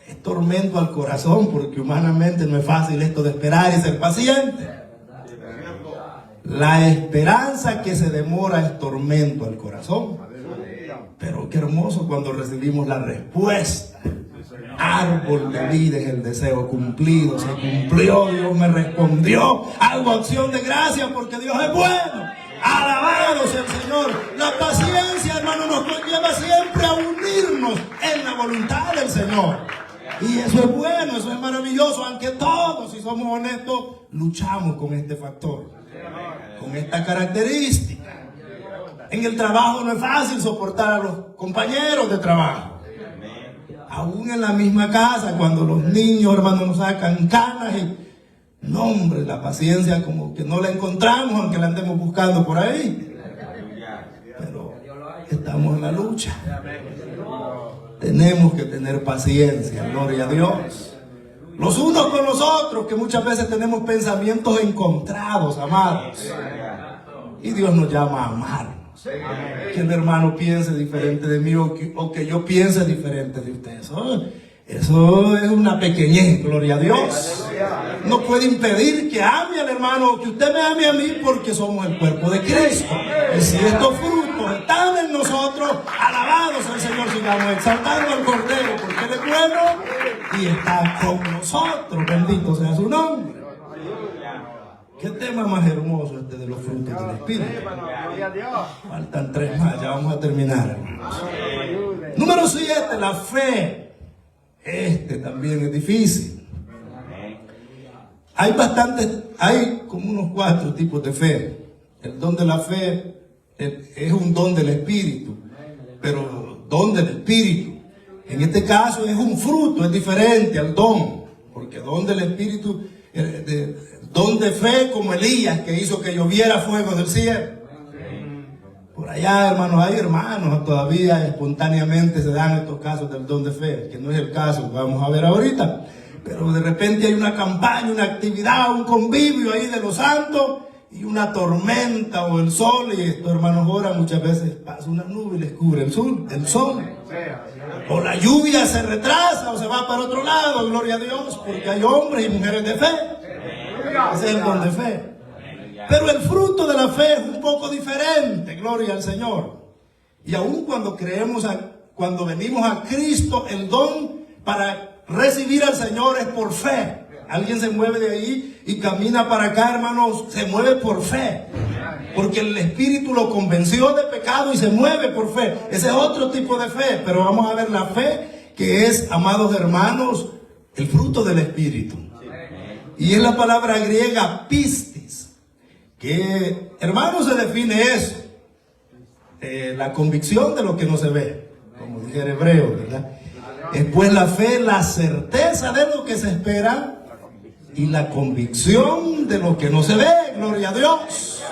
es tormento al corazón, porque humanamente no es fácil esto de esperar y ser paciente. La esperanza que se demora es tormento al corazón. Pero qué hermoso cuando recibimos la respuesta. Árbol de vida es el deseo cumplido. Se cumplió, Dios me respondió. Hago acción de gracias porque Dios es bueno. Alabado sea el Señor. La paciencia, hermano, nos lleva siempre a unirnos en la voluntad del Señor. Y eso es bueno, eso es maravilloso. Aunque todos, si somos honestos, luchamos con este factor, con esta característica. En el trabajo no es fácil soportar a los compañeros de trabajo. Aún en la misma casa, cuando los niños, hermanos, nos sacan canas y no, hombre, la paciencia como que no la encontramos, aunque la andemos buscando por ahí. Pero estamos en la lucha. Tenemos que tener paciencia, gloria a Dios. Los unos con los otros, que muchas veces tenemos pensamientos encontrados, amados. Y Dios nos llama a amar. Que el hermano piense diferente de mí o que yo piense diferente de usted. Eso es una pequeñez, gloria a Dios. No puede impedir que ame al hermano o que usted me ame a mí, porque somos el cuerpo de Cristo. Y si estos frutos están en nosotros, alabados al Señor, sigamos exaltando al Cordero, porque Él es bueno y está con nosotros. Bendito sea su nombre. ¿Qué tema más hermoso este de los frutos del Espíritu? Faltan 3 más, ya vamos a terminar, hermanos. Número 7, la fe. Este también es difícil. Hay como unos 4 tipos de fe. El don de la fe es un don del Espíritu, pero don del Espíritu. En este caso es un fruto, es diferente al don, porque don del Espíritu, don de fe como Elías, que hizo que lloviera fuego del cielo. Por allá, hermanos, hay hermanos, todavía espontáneamente se dan estos casos del don de fe, que no es el caso que vamos a ver ahorita. Pero de repente hay una campaña, una actividad, un convivio ahí de los santos, y una tormenta o el sol, y estos hermanos oran, muchas veces pasa una nube y les cubre el sol. O la lluvia se retrasa o se va para otro lado, gloria a Dios, porque hay hombres y mujeres de fe. Ese es el don de fe. Pero el fruto de la fe es un poco diferente, gloria al Señor. Y aun cuando cuando venimos a Cristo, el don para recibir al Señor es por fe. Alguien se mueve de ahí y camina para acá, hermanos, se mueve por fe. Porque el Espíritu lo convenció de pecado y se mueve por fe. Ese es otro tipo de fe, pero vamos a ver la fe que es, amados hermanos, el fruto del Espíritu. Y es la palabra griega pistis, que, hermanos, se define eso. La convicción de lo que no se ve, como dije en hebreo, ¿verdad? Después la fe, la certeza de lo que se espera y la convicción de lo que no se ve, gloria a Dios.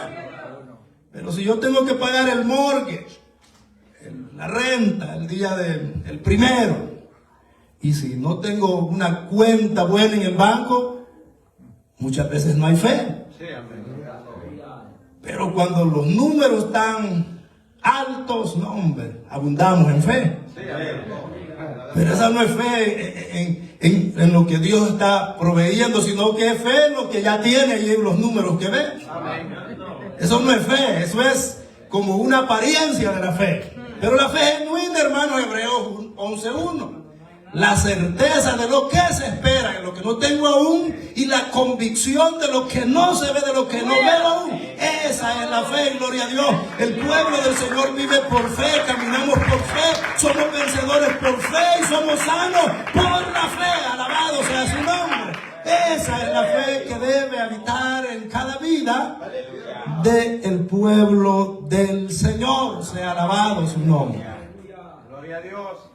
Pero si yo tengo que pagar el mortgage, la renta, el día del primero, y si no tengo una cuenta buena en el banco, muchas veces no hay fe. Pero cuando los números están altos, no, hombre, abundamos en fe. Pero esa no es fe en lo que Dios está proveyendo, sino que es fe en lo que ya tiene y en los números que ve. Eso no es fe, eso es como una apariencia de la fe. Pero la fe genuina, hermano, Hebreos 11:1. La certeza de lo que se espera, de lo que no tengo aún, y la convicción de lo que no se ve, de lo que no veo aún. Esa es la fe, gloria a Dios. El pueblo del Señor vive por fe, caminamos por fe, somos vencedores por fe y somos sanos por la fe. Alabado sea su nombre. Esa es la fe que debe habitar en cada vida del pueblo del Señor. Sea alabado su nombre. Gloria a Dios.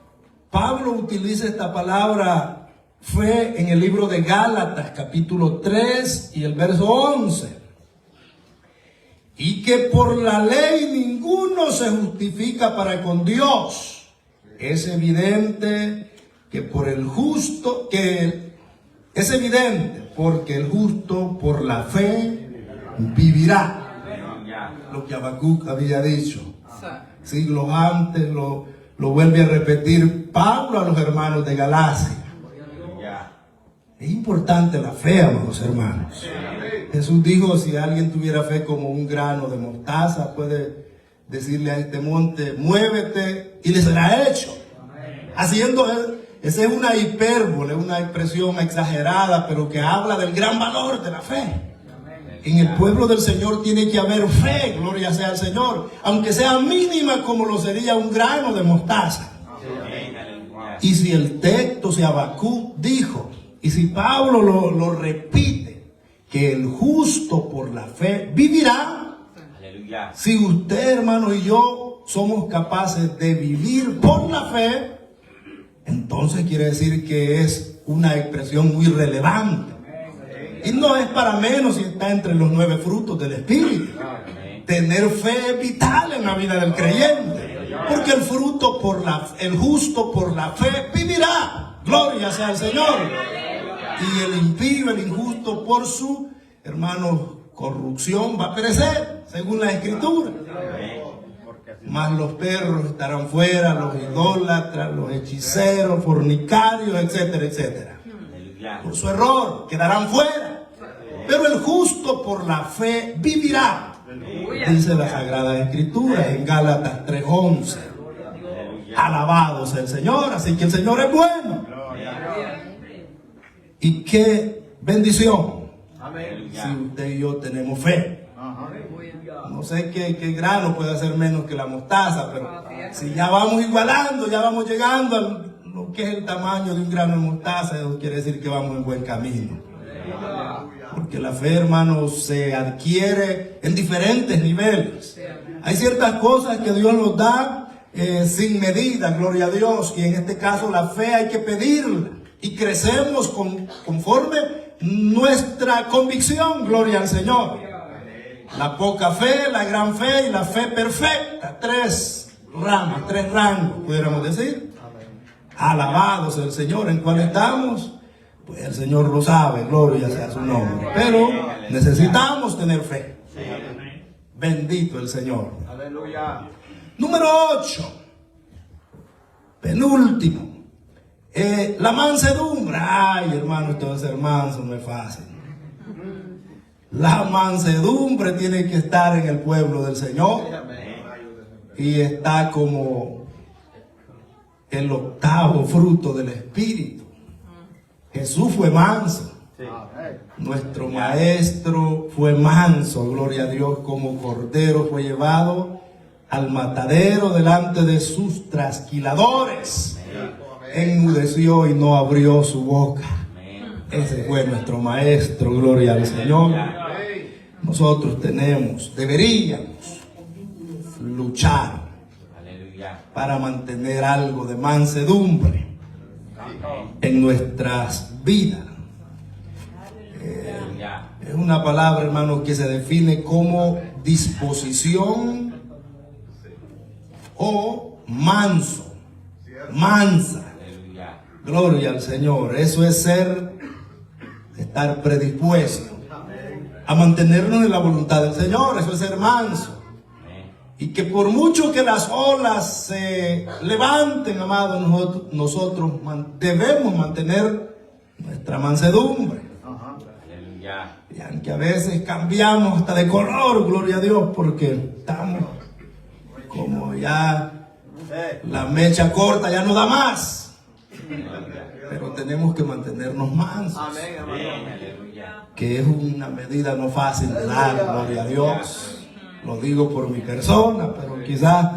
Pablo utiliza esta palabra fe en el libro de Gálatas, capítulo 3 y el verso 11. Y que por la ley ninguno se justifica para con Dios. Es evidente que por el justo, es evidente porque el justo por la fe vivirá. Lo que Habacuc había dicho. Siglos antes lo vuelve a repetir Pablo a los hermanos de Galacia. Es importante la fe, amados hermanos. Jesús dijo, si alguien tuviera fe como un grano de mostaza, puede decirle a este monte, muévete y le será hecho. Haciendo, esa es una hipérbole, una expresión exagerada, pero que habla del gran valor de la fe. En el pueblo del Señor tiene que haber fe, gloria sea al Señor, aunque sea mínima como lo sería un grano de mostaza. Y si el texto, si Habacuc dijo, y si Pablo lo repite, que el justo por la fe vivirá. Si usted, hermano, y yo somos capaces de vivir por la fe, entonces quiere decir que es una expresión muy relevante. Y no es para menos si está entre los 9 frutos del Espíritu. Tener fe es vital en la vida del creyente. Porque el justo por la fe vivirá. Gloria sea al Señor. Y el impío, el injusto, por su, hermano, corrupción va a perecer, según la Escritura. Mas los perros estarán fuera, los idólatras, los hechiceros, fornicarios, etcétera, etcétera. Por su error quedarán fuera. Pero el justo por la fe vivirá. Dice la Sagrada Escritura en Gálatas 3:11. Alabado sea el Señor. Así que el Señor es bueno. Y qué bendición. Si usted y yo tenemos fe. No sé qué grano puede hacer menos que la mostaza, pero si ya vamos igualando, ya vamos llegando a lo que es el tamaño de un grano de mostaza, eso quiere decir que vamos en buen camino. Porque la fe, hermanos, se adquiere en diferentes niveles. Hay ciertas cosas que Dios nos da sin medida, gloria a Dios, y en este caso la fe hay que pedirla. Y crecemos conforme nuestra convicción, gloria al Señor. La poca fe, la gran fe y la fe perfecta. 3 ramas, 3 rangos, pudiéramos decir. Alabado sea el Señor. ¿En cuál estamos? Pues el Señor lo sabe, gloria sea su nombre. Pero necesitamos tener fe. Bendito el Señor. Aleluya. Número 8. Penúltimo. La mansedumbre. Ay, hermano, esto de ser manso no es fácil. La mansedumbre tiene que estar en el pueblo del Señor. Y está como el 8º fruto del Espíritu. Jesús fue manso. Nuestro maestro fue manso, gloria a Dios, como cordero fue llevado al matadero delante de sus trasquiladores. Enmudeció y no abrió su boca. Ese fue nuestro maestro, gloria al Señor. Nosotros deberíamos luchar para mantener algo de mansedumbre en nuestras vidas. Es una palabra, hermano, que se define como disposición o manso, mansa. Gloria al Señor. Eso es estar predispuesto a mantenernos en la voluntad del Señor. Eso es ser manso. Y que por mucho que las olas se levanten, amados, nosotros debemos mantener nuestra mansedumbre. Aleluya. Y aunque a veces cambiamos hasta de color, gloria a Dios, porque estamos como ya la mecha corta ya no da más. Pero tenemos que mantenernos mansos, Amén, hermano. que es una medida no fácil de dar, gloria a Dios. Lo digo por mi persona, pero quizás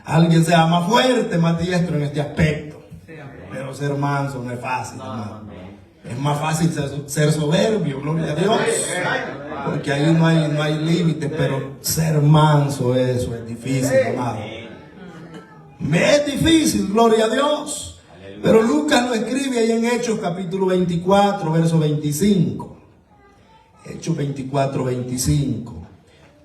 alguien sea más fuerte, más diestro en este aspecto. Pero ser manso no es fácil, hermano. Es más fácil ser soberbio, gloria a Dios, porque ahí no hay límite, pero ser manso, eso es difícil, amado. Me es difícil, gloria a Dios. Pero Lucas lo escribe ahí en Hechos capítulo 24, verso 25. Hechos 24, 25.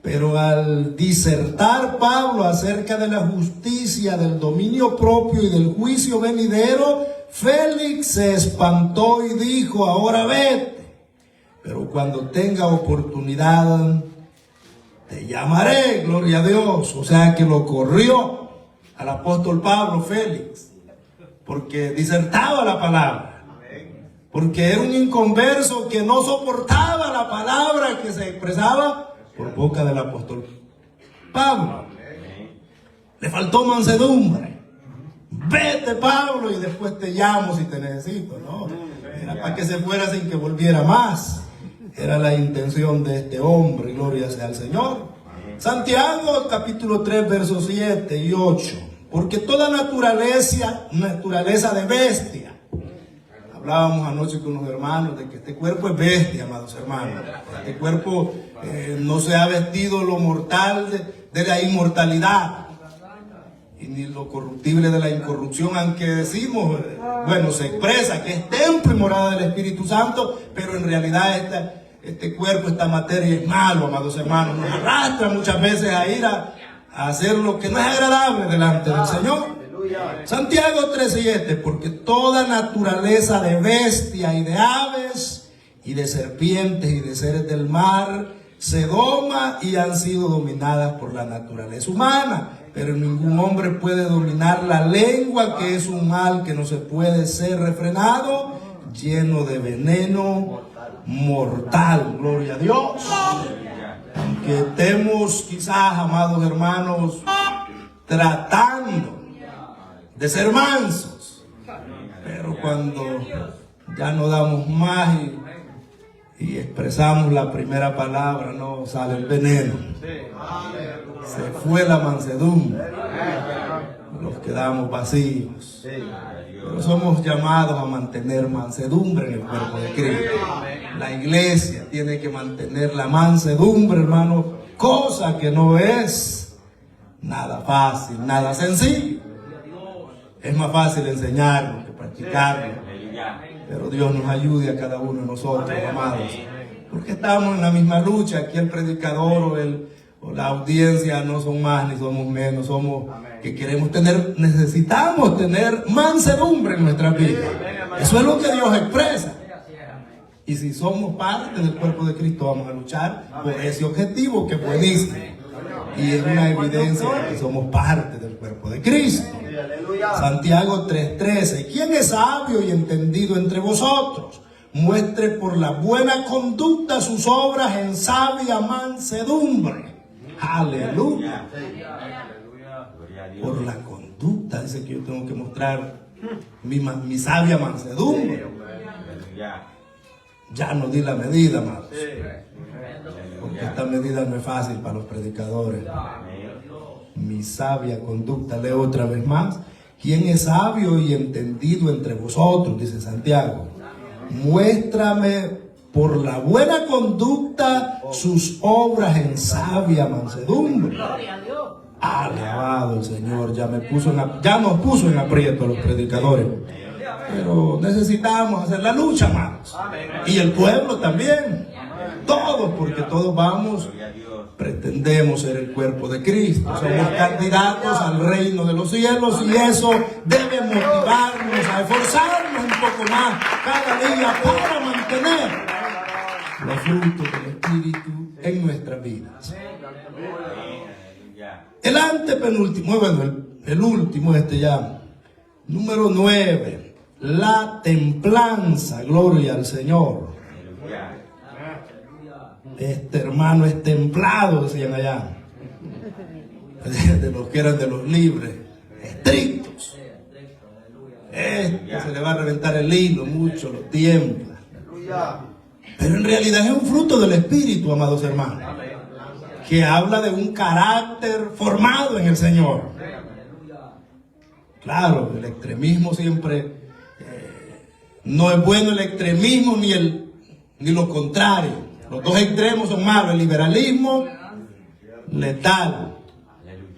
Pero al disertar Pablo acerca de la justicia, del dominio propio y del juicio venidero, Félix se espantó y dijo: ahora vete, pero cuando tenga oportunidad te llamaré, gloria a Dios. O sea que lo corrió al apóstol Pablo, Félix, porque disertaba la palabra, porque era un inconverso que no soportaba la palabra que se expresaba por boca del apóstol Pablo. Le faltó mansedumbre. Vete, Pablo, y después te llamo si te necesito. No, era para que se fuera sin que volviera más. Era la intención de este hombre, gloria sea al Señor. Santiago capítulo 3, versos 7 y 8. Porque toda naturaleza de bestia. Hablábamos anoche con los hermanos de que este cuerpo es bestia, amados hermanos. Este cuerpo no se ha vestido lo mortal de la inmortalidad, y ni lo corruptible de la incorrupción, aunque decimos, bueno, se expresa que es templo y morada del Espíritu Santo, pero en realidad este cuerpo, esta materia es malo, amados hermanos. Nos arrastra muchas veces a ir a hacer lo que no es agradable delante del Señor. Santiago 3:7, porque toda naturaleza de bestia y de aves y de serpientes y de seres del mar se doma y han sido dominadas por la naturaleza humana, pero ningún hombre puede dominar la lengua, que es un mal que no se puede ser refrenado, lleno de veneno mortal, gloria a Dios. Aunque estemos quizás, amados hermanos, tratando de ser mansos, pero cuando ya no damos más y expresamos la primera palabra, no sale el veneno. Se fue la mansedumbre, nos quedamos vacíos. Pero somos llamados a mantener mansedumbre en el cuerpo de Cristo. La iglesia tiene que mantener la mansedumbre, hermano, cosa que no es nada fácil, nada sencillo. Es más fácil enseñarlo que practicarlo. Pero Dios nos ayude a cada uno de nosotros, amados. Porque estamos en la misma lucha. Aquí el predicador o la audiencia no son más ni somos menos. Somos que necesitamos tener mansedumbre en nuestras vidas. Eso es lo que Dios expresa. Y si somos parte del cuerpo de Cristo, vamos a luchar por ese objetivo que es buenísimo. Y es una evidencia de que somos parte del cuerpo de Cristo. Santiago 3:13. ¿Quién es sabio y entendido entre vosotros? Muestre por la buena conducta sus obras en sabia mansedumbre. Aleluya. Por la conducta, dice que yo tengo que mostrar mi sabia mansedumbre. Ya no di la medida, amados. Porque esta medida no es fácil para los predicadores. Mi sabia conducta, leo otra vez más. ¿Quién es sabio y entendido entre vosotros? Dice Santiago. Muéstrame por la buena conducta sus obras en sabia mansedumbre. Alabado el Señor. Ya nos puso en aprieto a los predicadores. Pero necesitamos hacer la lucha, amados. Y el pueblo también. Todos, porque todos pretendemos ser el cuerpo de Cristo. Somos candidatos al reino de los cielos, y eso debe motivarnos a esforzarnos un poco más cada día para mantener los frutos del Espíritu en nuestras vidas. El antepenúltimo, bueno, el último, número 9. la templanza. Gloria al Señor. Aleluya. Este hermano es templado, decían allá. De los que eran de los libres, estrictos. Se le va a reventar el hilo, mucho lo tiembla. Pero en realidad es un fruto del Espíritu, amados hermanos, que habla de un carácter formado en el Señor. Claro, el extremismo siempre no es bueno, el extremismo ni lo contrario. Los dos extremos son malos, el liberalismo letal.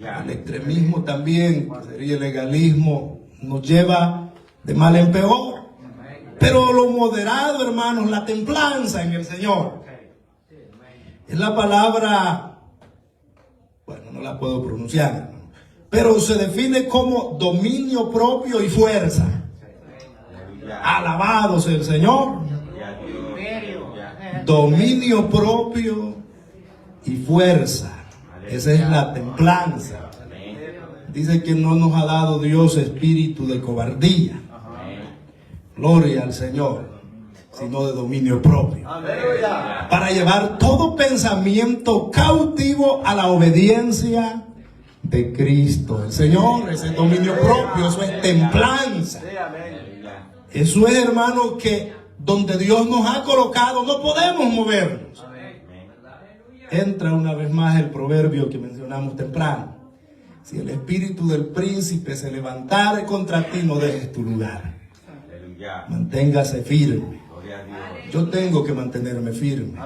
El extremismo también, que sería el legalismo, nos lleva de mal en peor. Pero lo moderado, hermanos, la templanza en el Señor, es la palabra, bueno, no la puedo pronunciar, pero se define como dominio propio y fuerza. Alabado sea el Señor. Dominio propio y fuerza. Esa es la templanza. Dice que no nos ha dado Dios espíritu de cobardía. Gloria al Señor, sino de dominio propio. Para llevar todo pensamiento cautivo a la obediencia de Cristo. El Señor, ese dominio propio, eso es templanza. Eso es, hermano, que donde Dios nos ha colocado no podemos movernos. Entra una vez más el proverbio que mencionamos temprano. Si el espíritu del príncipe se levantare contra ti, no dejes tu lugar. Manténgase firme. Yo tengo que mantenerme firme,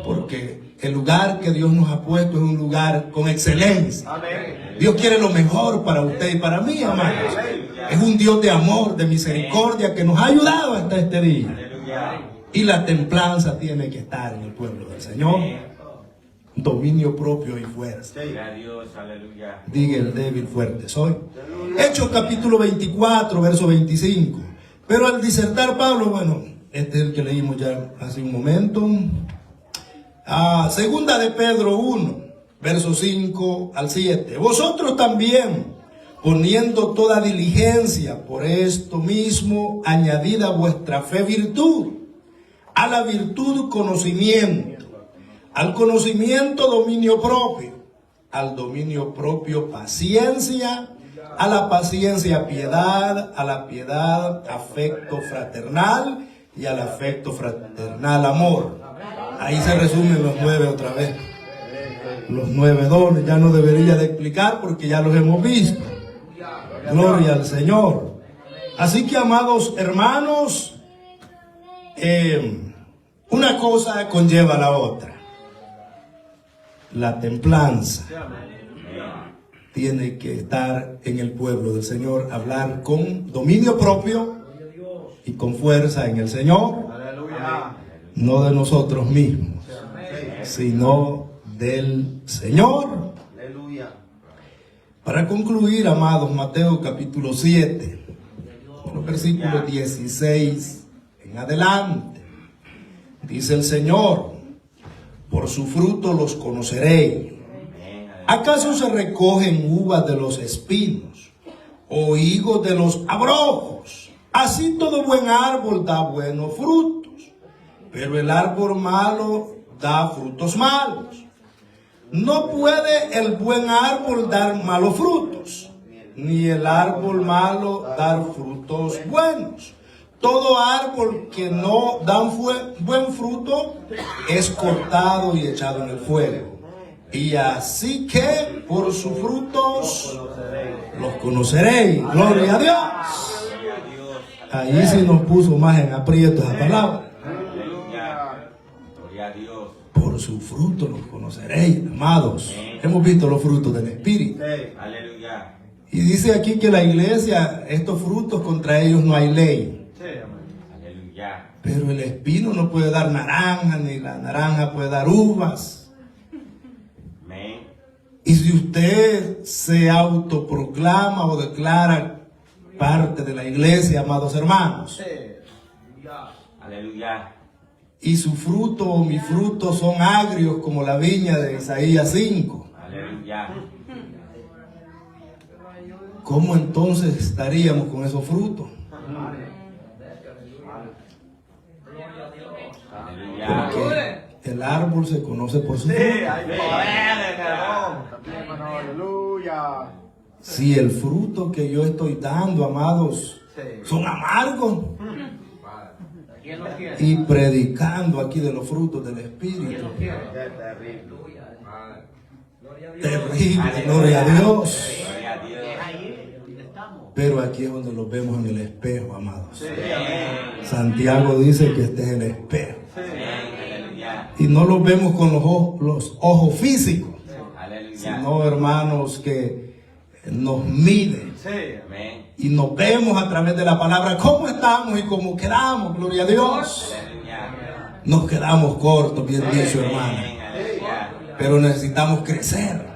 porque el lugar que Dios nos ha puesto es un lugar con excelencia. Dios quiere lo mejor para usted y para mí, hermanos. Es un Dios de amor, de misericordia, que nos ha ayudado hasta este día. Y la templanza tiene que estar en el pueblo del Señor. Dominio propio y fuerza. Diga el débil, fuerte soy. Hechos capítulo 24, verso 25. Pero al disertar Pablo, bueno, este es el que leímos ya hace un momento. Segunda de Pedro 1, verso 5 al 7. Vosotros también, poniendo toda diligencia, por esto mismo, añadid a vuestra fe virtud, a la virtud conocimiento, al conocimiento dominio propio, al dominio propio paciencia, a la paciencia piedad, a la piedad afecto fraternal y al afecto fraternal amor. Ahí se resumen los 9 otra vez. Los 9 dones, ya no debería de explicar porque ya los hemos visto. Gloria al Señor. Así que, amados hermanos, una cosa conlleva a la otra. La templanza tiene que estar en el pueblo del Señor, hablar con dominio propio y con fuerza en el Señor, no de nosotros mismos, sino del Señor. Para concluir, amados, Mateo capítulo 7, los versículos 16 en adelante, dice el Señor: por su fruto los conoceréis. ¿Acaso se recogen uvas de los espinos o higos de los abrojos? Así todo buen árbol da buenos frutos, pero el árbol malo da frutos malos. No puede el buen árbol dar malos frutos, ni el árbol malo dar frutos buenos. Todo árbol que no da buen fruto es cortado y echado en el fuego. Y así que por sus frutos los conoceréis. Gloria a Dios. Ahí sí nos puso más en aprieto esa palabra. Gloria a Dios. Por sus frutos los conoceréis, amados. Hemos visto los frutos del Espíritu. Aleluya. Y dice aquí que la iglesia, estos frutos, contra ellos no hay ley. Aleluya. Pero el espino no puede dar naranja, ni la naranja puede dar uvas. Y si usted se autoproclama o declara parte de la iglesia, amados hermanos, Aleluya. y su fruto o mi fruto son agrios como la viña de Isaías 5, Aleluya. ¿cómo entonces estaríamos con esos frutos? Porque el árbol se conoce por su Sí, fruto. hay poder en el hombre. También, hermano, aleluya. Si el fruto que yo estoy dando, amados, Sí. son amargos, ¿Quién lo quiere? y predicando aquí de los frutos del Espíritu, Qué terrible. terrible, gloria a Dios. Gloria a Dios. Ahí donde estamos. Pero aquí es donde los vemos en el espejo, amados. Sí, amén. Santiago dice que este es el espejo. Aleluya. Y no los vemos con los ojos físicos, Aleluya. sino, hermanos, que nos miden. Sí. Amén. Y nos vemos a través de la palabra cómo estamos y cómo quedamos, gloria a Dios. Aleluya. Nos quedamos cortos, bien dicho, hermano. Amén. Aleluya. Pero necesitamos crecer.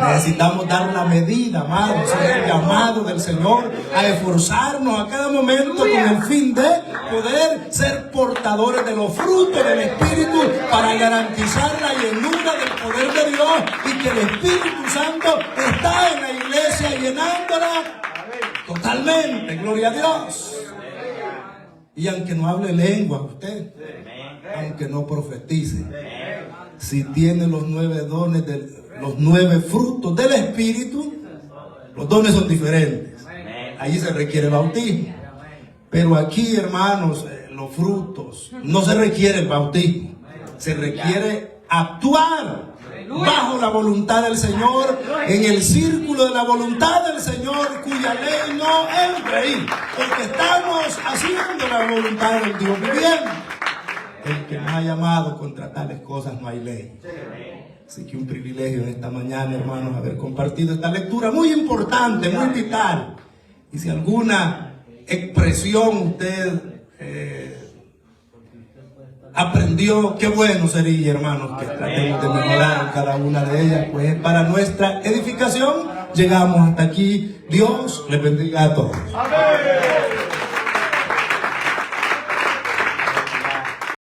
Necesitamos dar la medida, amados, es el llamado del Señor a esforzarnos a cada momento con el fin de poder ser portadores de los frutos del Espíritu para garantizar la llenura del poder de Dios y que el Espíritu Santo está en la iglesia llenándola totalmente, gloria a Dios. Y aunque no hable lengua usted, aunque no profetice, si tiene los 9 dones los 9 frutos del Espíritu, los dones son diferentes. Allí se requiere bautismo. Pero aquí, hermanos, los frutos, no se requiere el bautismo. Se requiere actuar bajo la voluntad del Señor, en el círculo de la voluntad del Señor, cuya ley no entra ahí. Porque estamos haciendo la voluntad del Dios viviente. El que nos ha llamado contra tales cosas no hay ley. Así que un privilegio en esta mañana, hermanos, haber compartido esta lectura muy importante, muy vital. Y si alguna expresión usted aprendió, qué bueno sería, hermanos, que tratemos de mejorar cada una de ellas, pues para nuestra edificación. Llegamos hasta aquí. Dios les bendiga a todos. Amén.